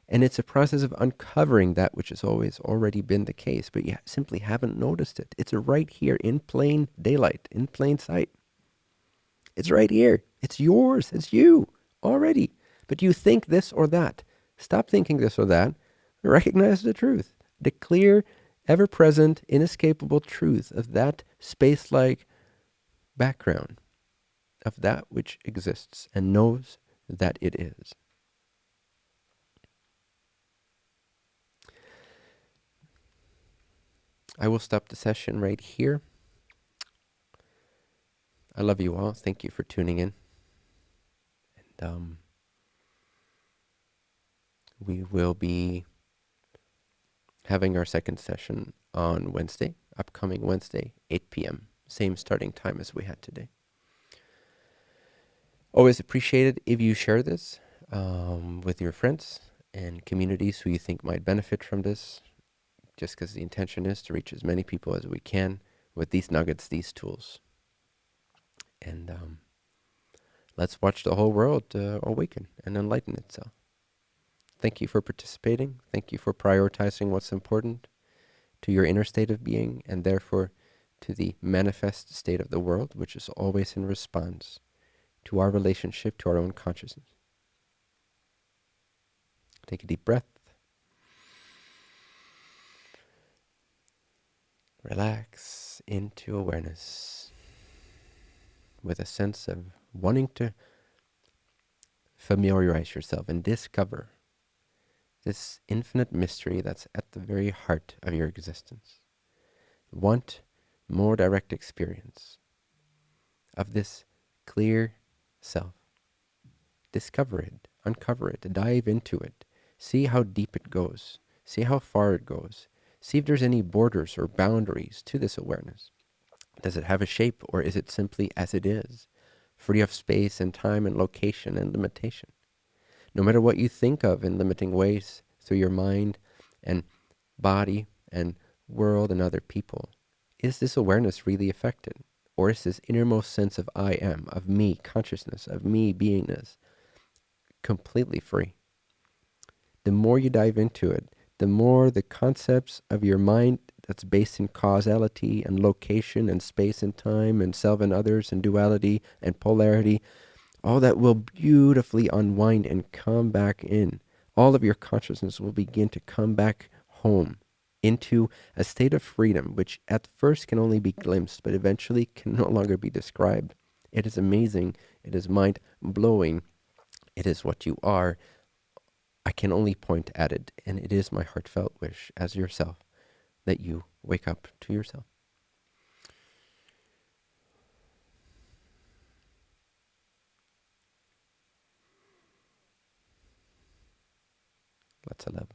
And it's a process of uncovering that which has always already been the case, but you simply haven't noticed it. It's right here in plain daylight, in plain sight. It's right here. It's yours. It's you already. But you think this or that. Stop thinking this or that. Recognize the truth. The clear, ever-present, inescapable truth of that space-like background, of that which exists and knows that it is. I will stop the session right here. I love you all. Thank you for tuning in. And we will be having our second session on Wednesday, upcoming Wednesday, 8 p.m. Same starting time as we had today. Always appreciate it if you share this with your friends and communities who you think might benefit from this, just because the intention is to reach as many people as we can with these nuggets, these tools. And let's watch the whole world awaken and enlighten itself. Thank you for participating. Thank you for prioritizing what's important to your inner state of being, and therefore to the manifest state of the world, which is always in response to our relationship to our own consciousness. Take a deep breath. Relax into awareness with a sense of wanting to familiarize yourself and discover this infinite mystery that's at the very heart of your existence. Want more direct experience of this clear self. Discover it, uncover it, dive into it, see how deep it goes, see how far it goes, see if there's any borders or boundaries to this awareness. Does it have a shape, or is it simply as it is, free of space and time and location and limitation? No matter what you think of in limiting ways through your mind and body and world and other people, is this awareness really affected? Or is this innermost sense of I am, of me consciousness, of me beingness, completely free? The more you dive into it, the more the concepts of your mind that's based in causality and location and space and time and self and others and duality and polarity, all that will beautifully unwind and come back in. All of your consciousness will begin to come back home into a state of freedom, which at first can only be glimpsed, but eventually can no longer be described. It is amazing. It is mind blowing. It is what you are. I can only point at it, and it is my heartfelt wish as yourself that you wake up to yourself. Let's 11.